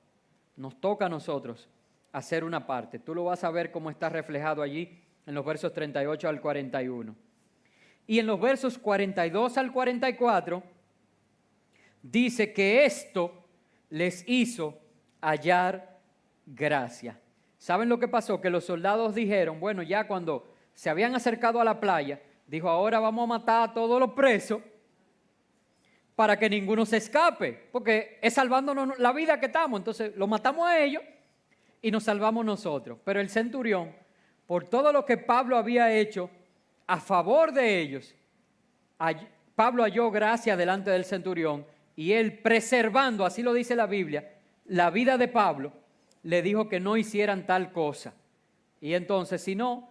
Nos toca a nosotros hacer una parte. Tú lo vas a ver cómo está reflejado allí en los versos 38 al 41. Y en los versos 42 al 44 dice que esto les hizo hallar gracia. ¿Saben lo que pasó? Que los soldados dijeron, bueno, ya cuando se habían acercado a la playa, dijo, ahora vamos a matar a todos los presos para que ninguno se escape, porque es salvándonos la vida que estamos. Entonces lo matamos a ellos y nos salvamos nosotros. Pero el centurión, por todo lo que Pablo había hecho a favor de ellos, Pablo halló gracia delante del centurión y él, preservando, así lo dice la Biblia, la vida de Pablo, le dijo que no hicieran tal cosa. Y entonces, si no,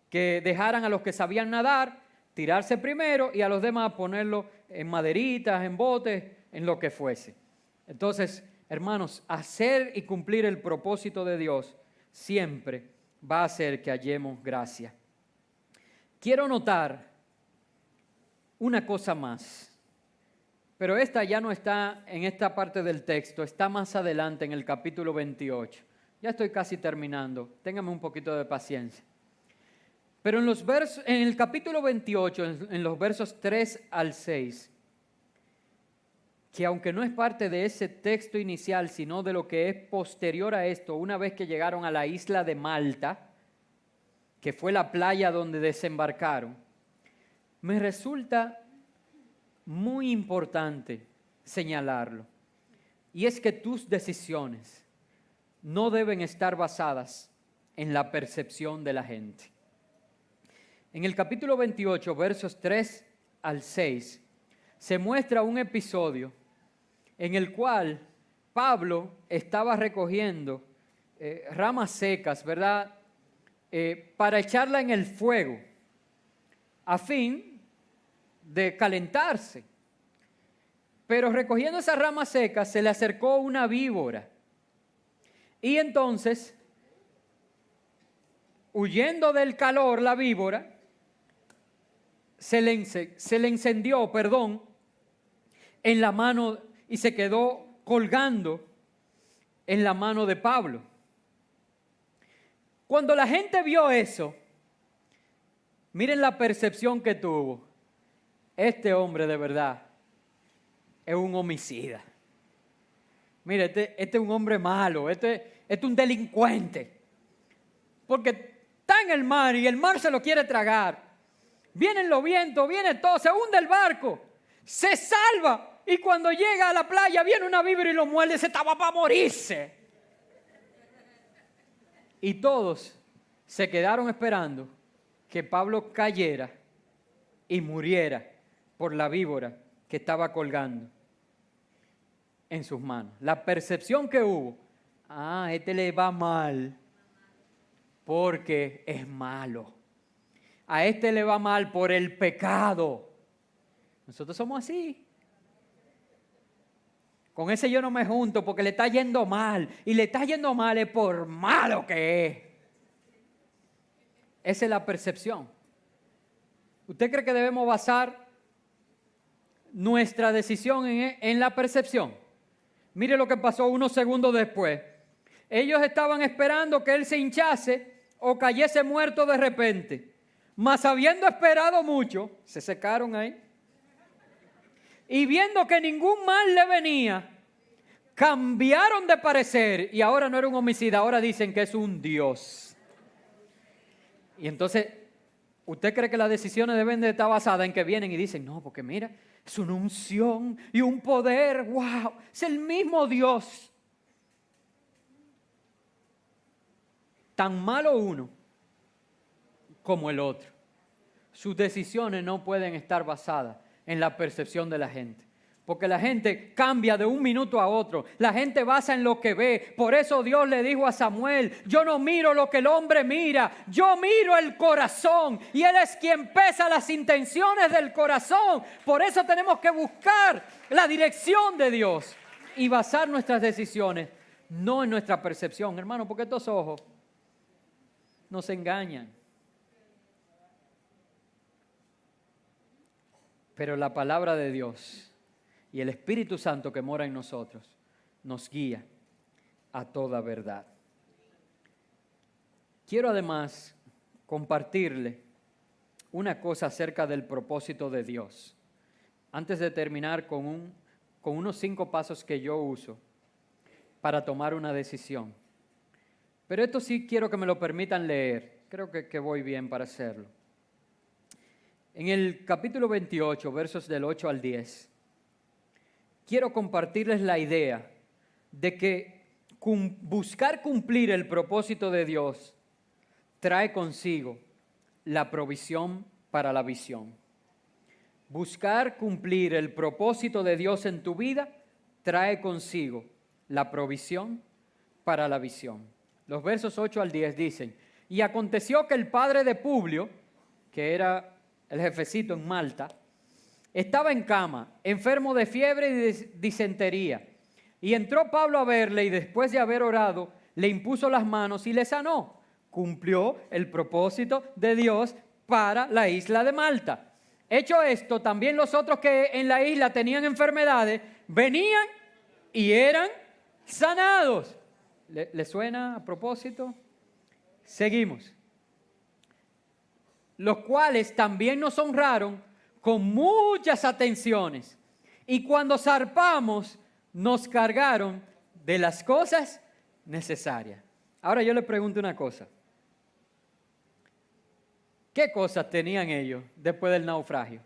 que dejaran a los que sabían nadar, tirarse primero y a los demás ponerlo en maderitas, en botes, en lo que fuese. Entonces, hermanos, hacer y cumplir el propósito de Dios siempre va a hacer que hallemos gracia. Quiero notar una cosa más, pero esta ya no está en esta parte del texto, está más adelante en el capítulo 28. Ya estoy casi terminando, téngame un poquito de paciencia. Pero en el capítulo 28, en los versos 3 al 6, que aunque no es parte de ese texto inicial, sino de lo que es posterior a esto, una vez que llegaron a la isla de Malta, que fue la playa donde desembarcaron, me resulta muy importante señalarlo. Y es que tus decisiones no deben estar basadas en la percepción de la gente. En el capítulo 28, versos 3 al 6, se muestra un episodio en el cual Pablo estaba recogiendo ramas secas, ¿verdad? Para echarla en el fuego, a fin de calentarse. Pero recogiendo esas ramas secas, se le acercó una víbora. Y entonces, huyendo del calor, la víbora se le encendió, en la mano y se quedó colgando en la mano de Pablo. Cuando la gente vio eso, miren la percepción que tuvo. Este hombre de verdad es un homicida. Mire, este es un hombre malo, este es un delincuente. Porque está en el mar y el mar se lo quiere tragar. Vienen los vientos, viene todo, se hunde el barco. se salva. Y cuando llega a la playa viene una víbora y lo muerde, se estaba para morirse. Y todos se quedaron esperando que Pablo cayera y muriera por la víbora que estaba colgando en sus manos. La percepción que hubo, este le va mal porque es malo. A este le va mal por el pecado. Nosotros somos así. Con ese yo no me junto porque le está yendo mal. Y le está yendo mal es por malo que es. Esa es la percepción. ¿Usted cree que debemos basar nuestra decisión en la percepción? Mire lo que pasó unos segundos después. Ellos estaban esperando que él se hinchase o cayese muerto de repente. Mas habiendo esperado mucho, se secaron ahí. Y viendo que ningún mal le venía, cambiaron de parecer. Y ahora no era un homicida, ahora dicen que es un Dios. Y entonces, ¿usted cree que las decisiones deben de estar basadas en que vienen y dicen, no, porque mira, es una unción y un poder, wow, es el mismo Dios? Tan malo uno como el otro. Sus decisiones no pueden estar basadas en la percepción de la gente. Porque la gente cambia de un minuto a otro. La gente basa en lo que ve. Por eso Dios le dijo a Samuel, yo no miro lo que el hombre mira, yo miro el corazón. Y Él es quien pesa las intenciones del corazón. Por eso tenemos que buscar la dirección de Dios y basar nuestras decisiones no en nuestra percepción, hermano, porque estos ojos nos engañan. Pero la palabra de Dios y el Espíritu Santo que mora en nosotros nos guía a toda verdad. Quiero además compartirle una cosa acerca del propósito de Dios. Antes de terminar con unos 5 pasos que yo uso para tomar una decisión. Pero esto sí quiero que me lo permitan leer. Creo que voy bien para hacerlo. En el capítulo 28, versos del 8 al 10, quiero compartirles la idea de que buscar cumplir el propósito de Dios trae consigo la provisión para la visión. Buscar cumplir el propósito de Dios en tu vida trae consigo la provisión para la visión. Los versos 8 al 10 dicen, y aconteció que el padre de Publio, que era el jefecito en Malta, estaba en cama, enfermo de fiebre y de disentería. Y entró Pablo a verle y después de haber orado, le impuso las manos y le sanó. Cumplió el propósito de Dios para la isla de Malta. Hecho esto, también los otros que en la isla tenían enfermedades, venían y eran sanados. ¿Le suena a propósito? Seguimos. Los cuales también nos honraron con muchas atenciones. Y cuando zarpamos, nos cargaron de las cosas necesarias. Ahora yo le pregunto una cosa. ¿Qué cosas tenían ellos después del naufragio?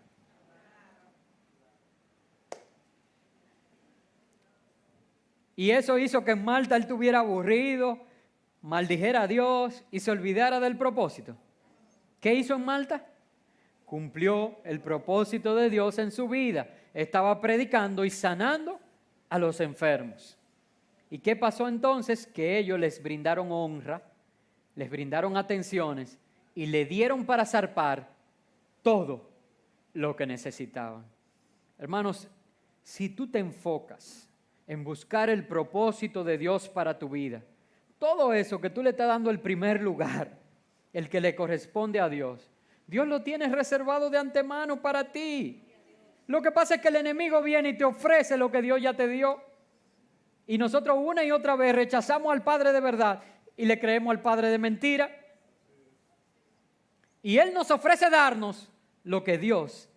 Y eso hizo que en Malta él estuviera aburrido, maldijera a Dios y se olvidara del propósito. ¿Qué hizo en Malta? Cumplió el propósito de Dios en su vida. Estaba predicando y sanando a los enfermos. ¿Y qué pasó entonces? Que ellos les brindaron honra, les brindaron atenciones y le dieron para zarpar todo lo que necesitaban. Hermanos, si tú te enfocas en buscar el propósito de Dios para tu vida, todo eso que tú le estás dando el primer lugar, el que le corresponde a Dios, Dios lo tiene reservado de antemano para ti. Lo que pasa es que el enemigo viene y te ofrece lo que Dios ya te dio. Y nosotros una y otra vez rechazamos al Padre de verdad y le creemos al Padre de mentira. Y Él nos ofrece darnos lo que Dios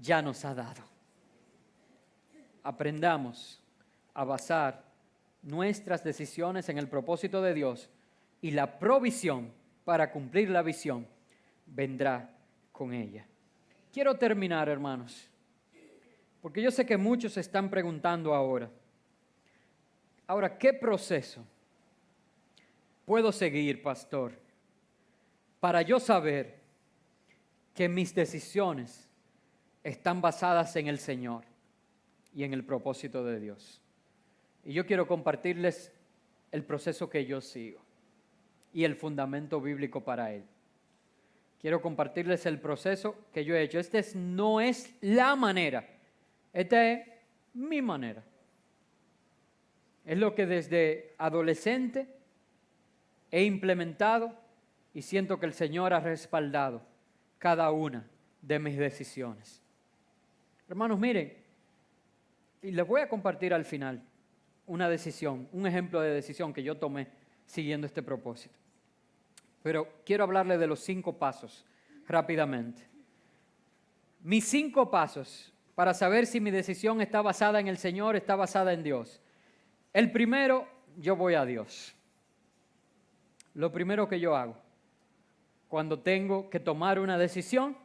ya nos ha dado. Aprendamos a basar nuestras decisiones en el propósito de Dios y la provisión para cumplir la visión vendrá con ella. Quiero terminar, hermanos, Porque yo sé que muchos se están preguntando ahora, ¿qué proceso puedo seguir, pastor, para yo saber que mis decisiones están basadas en el Señor y en el propósito de Dios? Y yo quiero compartirles el proceso que yo sigo y el fundamento bíblico para él. Quiero compartirles el proceso que yo he hecho. No es la manera, esta es mi manera. Es lo que desde adolescente he implementado y siento que el Señor ha respaldado cada una de mis decisiones. Hermanos, miren, y les voy a compartir al final una decisión, un ejemplo de decisión que yo tomé siguiendo este propósito. Pero quiero hablarles de los 5 pasos rápidamente. Mis 5 pasos para saber si mi decisión está basada en el Señor, está basada en Dios. El primero, yo voy a Dios. Lo primero que yo hago cuando tengo que tomar una decisión,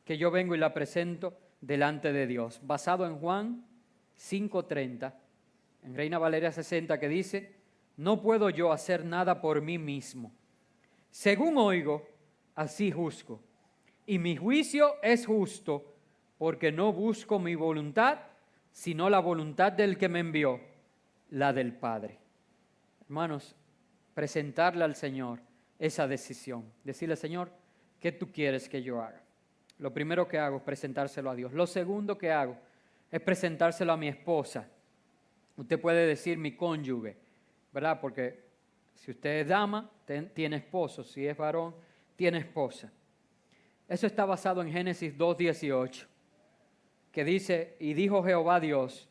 que yo vengo y la presento delante de Dios, basado en Juan 5:30, en Reina Valeria 60, que dice: no puedo yo hacer nada por mí mismo. Según oigo, así juzgo. Y mi juicio es justo, porque no busco mi voluntad, sino la voluntad del que me envió, la del Padre. Hermanos, presentarle al Señor esa decisión. Decirle: Señor, ¿qué tú quieres que yo haga? Lo primero que hago es presentárselo a Dios. Lo segundo que hago es presentárselo a mi esposa. Usted puede decir mi cónyuge, ¿verdad? Porque si usted es dama, tiene esposo. Si es varón, tiene esposa. Eso está basado en Génesis 2:18, que dice: y dijo Jehová Dios,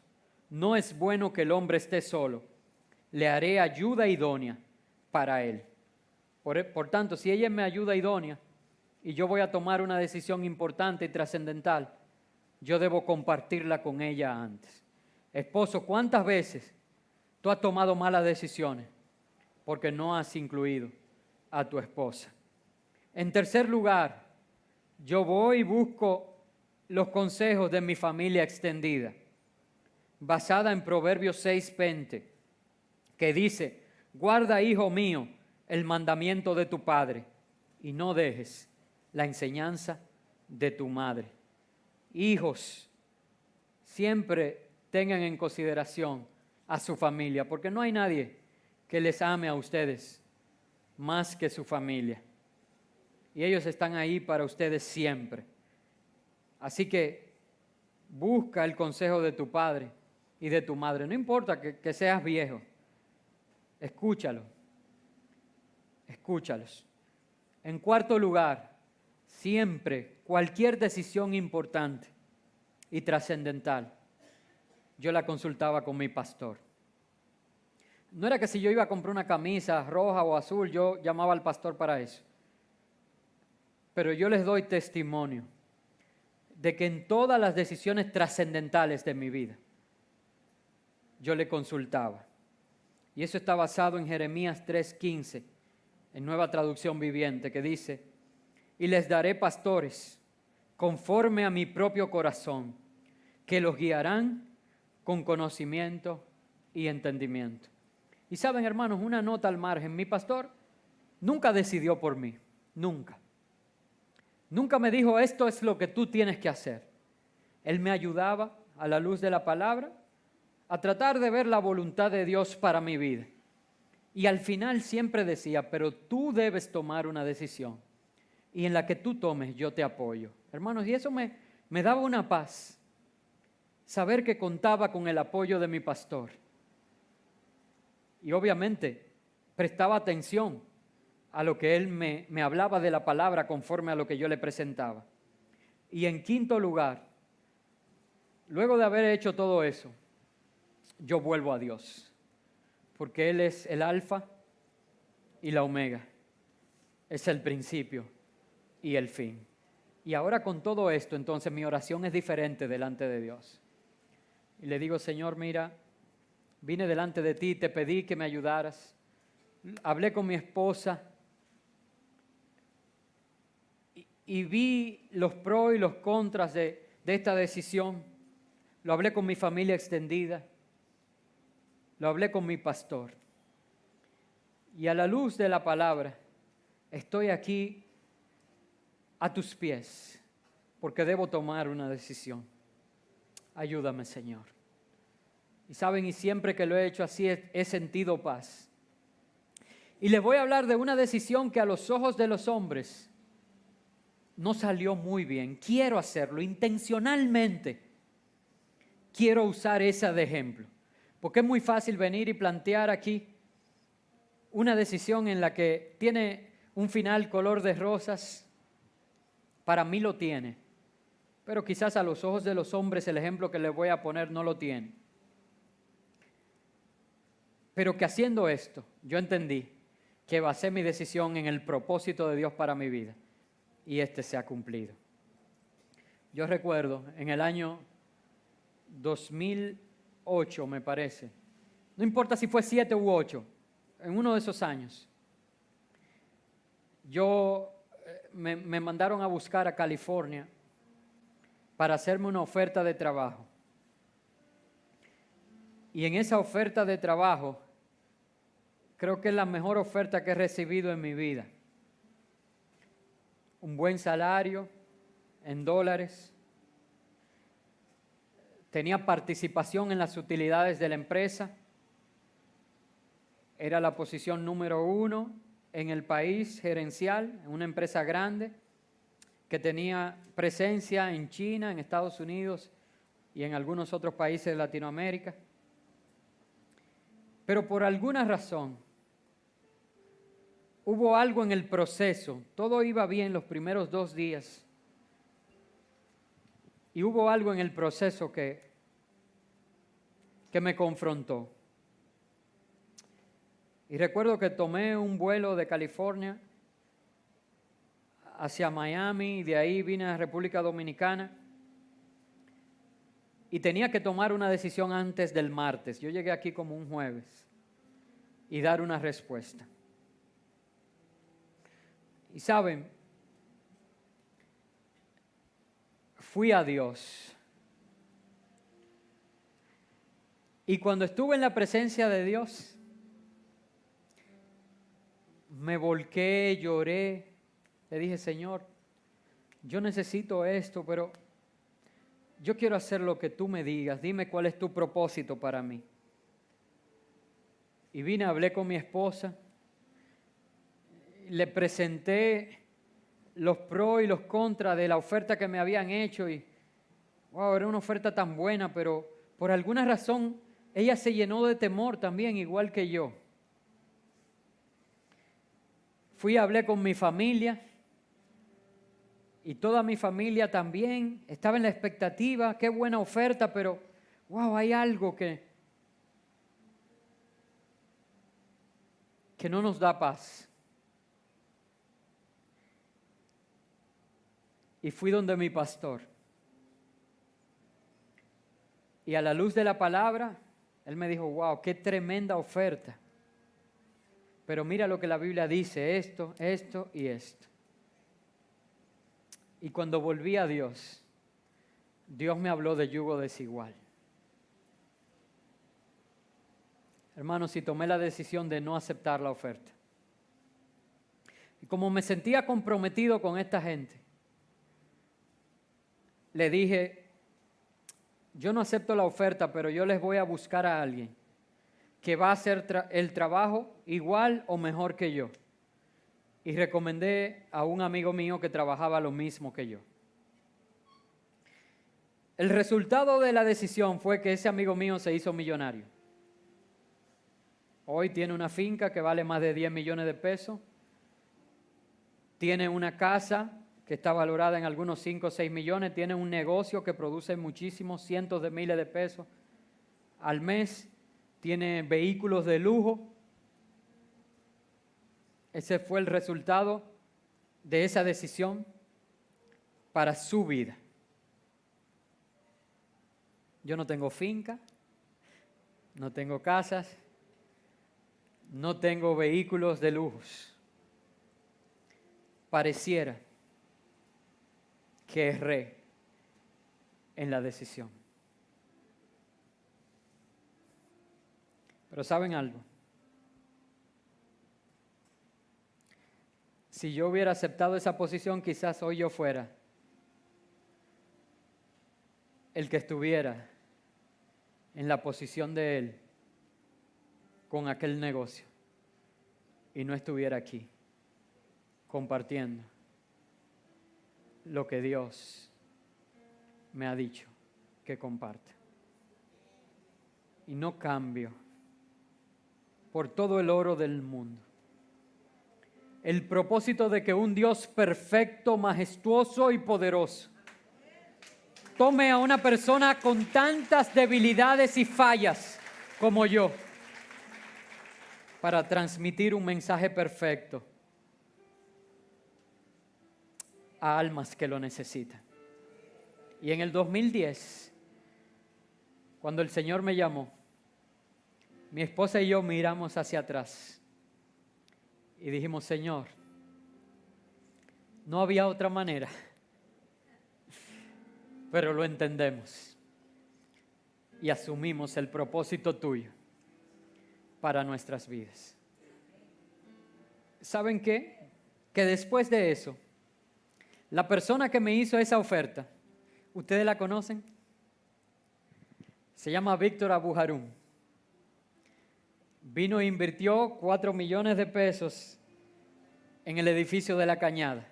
no es bueno que el hombre esté solo, le haré ayuda idónea para él. Por tanto, si ella es mi ayuda idónea y yo voy a tomar una decisión importante y trascendental, yo debo compartirla con ella antes. Esposo, ¿cuántas veces tú has tomado malas decisiones porque no has incluido a tu esposa? En tercer lugar, yo voy y busco los consejos de mi familia extendida, basada en Proverbios 6:20, que dice: guarda, hijo mío, el mandamiento de tu padre y no dejes la enseñanza de tu madre. Hijos, siempre tengan en consideración a su familia, porque no hay nadie que les ame a ustedes más que su familia. Y ellos están ahí para ustedes siempre. Así que busca el consejo de tu padre y de tu madre. No importa que seas viejo. Escúchalos. En cuarto lugar, siempre, cualquier decisión importante y trascendental, yo la consultaba con mi pastor. No era que si yo iba a comprar una camisa roja o azul, yo llamaba al pastor para eso. Pero yo les doy testimonio de que en todas las decisiones trascendentales de mi vida, yo le consultaba. Y eso está basado en Jeremías 3:15, en Nueva Traducción Viviente, que dice: y les daré pastores conforme a mi propio corazón, que los guiarán con conocimiento y entendimiento. Y saben, hermanos, una nota al margen: mi pastor nunca decidió por mí, nunca. Nunca me dijo: esto es lo que tú tienes que hacer. Él me ayudaba, a la luz de la palabra, a tratar de ver la voluntad de Dios para mi vida. Y al final siempre decía: pero tú debes tomar una decisión, y en la que tú tomes yo te apoyo. Hermanos, y eso me daba una paz, saber que contaba con el apoyo de mi pastor. Y obviamente prestaba atención a lo que él me hablaba de la palabra conforme a lo que yo le presentaba. Y en quinto lugar, luego de haber hecho todo eso, yo vuelvo a Dios, porque Él es el alfa y la omega, es el principio y el fin. Y ahora con todo esto, entonces mi oración es diferente delante de Dios. Y le digo: Señor, mira, vine delante de ti, te pedí que me ayudaras, hablé con mi esposa y vi los pros y los contras de esta decisión. lo hablé con mi familia extendida, lo hablé con mi pastor. Y a la luz de la palabra, estoy aquí a tus pies, porque debo tomar una decisión. Ayúdame, Señor. Y saben, y siempre que lo he hecho así, he sentido paz. Y les voy a hablar de una decisión que a los ojos de los hombres no salió muy bien. Quiero hacerlo intencionalmente. Quiero usar esa de ejemplo. Porque es muy fácil venir y plantear aquí una decisión en la que tiene un final color de rosas. Para mí lo tiene. Pero quizás a los ojos de los hombres el ejemplo que les voy a poner no lo tiene. Pero que haciendo esto, yo entendí que basé mi decisión en el propósito de Dios para mi vida. Y este se ha cumplido. Yo recuerdo en el año 2008, me parece. No importa si fue 7 u 8, en uno de esos años. Me mandaron a buscar a California para hacerme una oferta de trabajo. Y en esa oferta de trabajo, creo que es la mejor oferta que he recibido en mi vida. Un buen salario en dólares. Tenía participación en las utilidades de la empresa. Era la posición número 1 en el país gerencial, en una empresa grande que tenía presencia en China, en Estados Unidos y en algunos otros países de Latinoamérica. Pero por alguna razón, hubo algo en el proceso. Todo iba bien los primeros 2 días. Y hubo algo en el proceso que me confrontó. Y recuerdo que tomé un vuelo de California hacia Miami y de ahí vine a República Dominicana. Y tenía que tomar una decisión antes del martes. Yo llegué aquí como un jueves y dar una respuesta. Y saben, fui a Dios. Y cuando estuve en la presencia de Dios, me volqué, lloré. Le dije, Señor, yo necesito esto, pero yo quiero hacer lo que tú me digas. Dime cuál es tu propósito para mí. Y vine, hablé con mi esposa. Le presenté los pros y los contras de la oferta que me habían hecho. Y, wow, era una oferta tan buena, pero por alguna razón ella se llenó de temor también, igual que yo. Fui, hablé con mi familia. Y toda mi familia también estaba en la expectativa, qué buena oferta, pero wow, hay algo que no nos da paz. Y fui donde mi pastor. Y a la luz de la palabra, él me dijo, wow, qué tremenda oferta. Pero mira lo que la Biblia dice, esto, esto y esto. Y cuando volví a Dios, Dios me habló de yugo desigual. Hermanos, y tomé la decisión de no aceptar la oferta. Y como me sentía comprometido con esta gente, le dije, yo no acepto la oferta, pero yo les voy a buscar a alguien que va a hacer el trabajo igual o mejor que yo. Y recomendé a un amigo mío que trabajaba lo mismo que yo. El resultado de la decisión fue que ese amigo mío se hizo millonario. Hoy tiene una finca que vale más de 10 millones de pesos. Tiene una casa que está valorada en algunos 5 o 6 millones. Tiene un negocio que produce muchísimos, cientos de miles de pesos al mes. Tiene vehículos de lujo. Ese fue el resultado de esa decisión para su vida. Yo no tengo finca, no tengo casas, no tengo vehículos de lujos. Pareciera que erré en la decisión. Pero ¿saben algo? Si yo hubiera aceptado esa posición, quizás hoy yo fuera el que estuviera en la posición de él con aquel negocio y no estuviera aquí compartiendo lo que Dios me ha dicho que comparte. Y no cambio por todo el oro del mundo el propósito de que un Dios perfecto, majestuoso y poderoso tome a una persona con tantas debilidades y fallas como yo para transmitir un mensaje perfecto a almas que lo necesitan. Y en el 2010, cuando el Señor me llamó, mi esposa y yo miramos hacia atrás y dijimos: Señor, no había otra manera, pero lo entendemos y asumimos el propósito tuyo para nuestras vidas. ¿Saben qué? Que después de eso, la persona que me hizo esa oferta, ¿ustedes la conocen? Se llama Víctor Abujarum. Vino e invirtió 4 millones de pesos en el edificio de La Cañada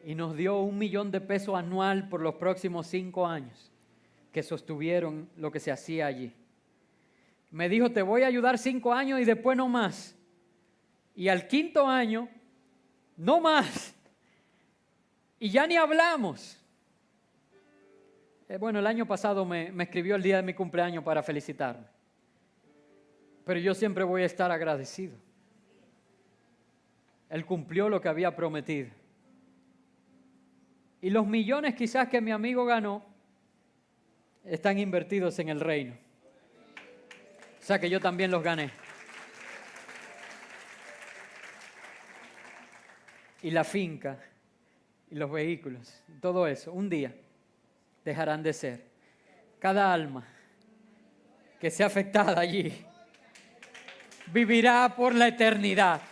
y nos dio 1 millón de pesos anual por los próximos 5 años que sostuvieron lo que se hacía allí. Me dijo: te voy a ayudar 5 años y después no más. Y al 5.º año, no más. Y ya ni hablamos. Bueno, el año pasado me escribió el día de mi cumpleaños para felicitarme. Pero yo siempre voy a estar agradecido. Él cumplió lo que había prometido. Y los millones quizás que mi amigo ganó están invertidos en el reino. O sea que yo también los gané. Y la finca, y los vehículos, todo eso, un día dejarán de ser. Cada alma que sea afectada allí vivirá por la eternidad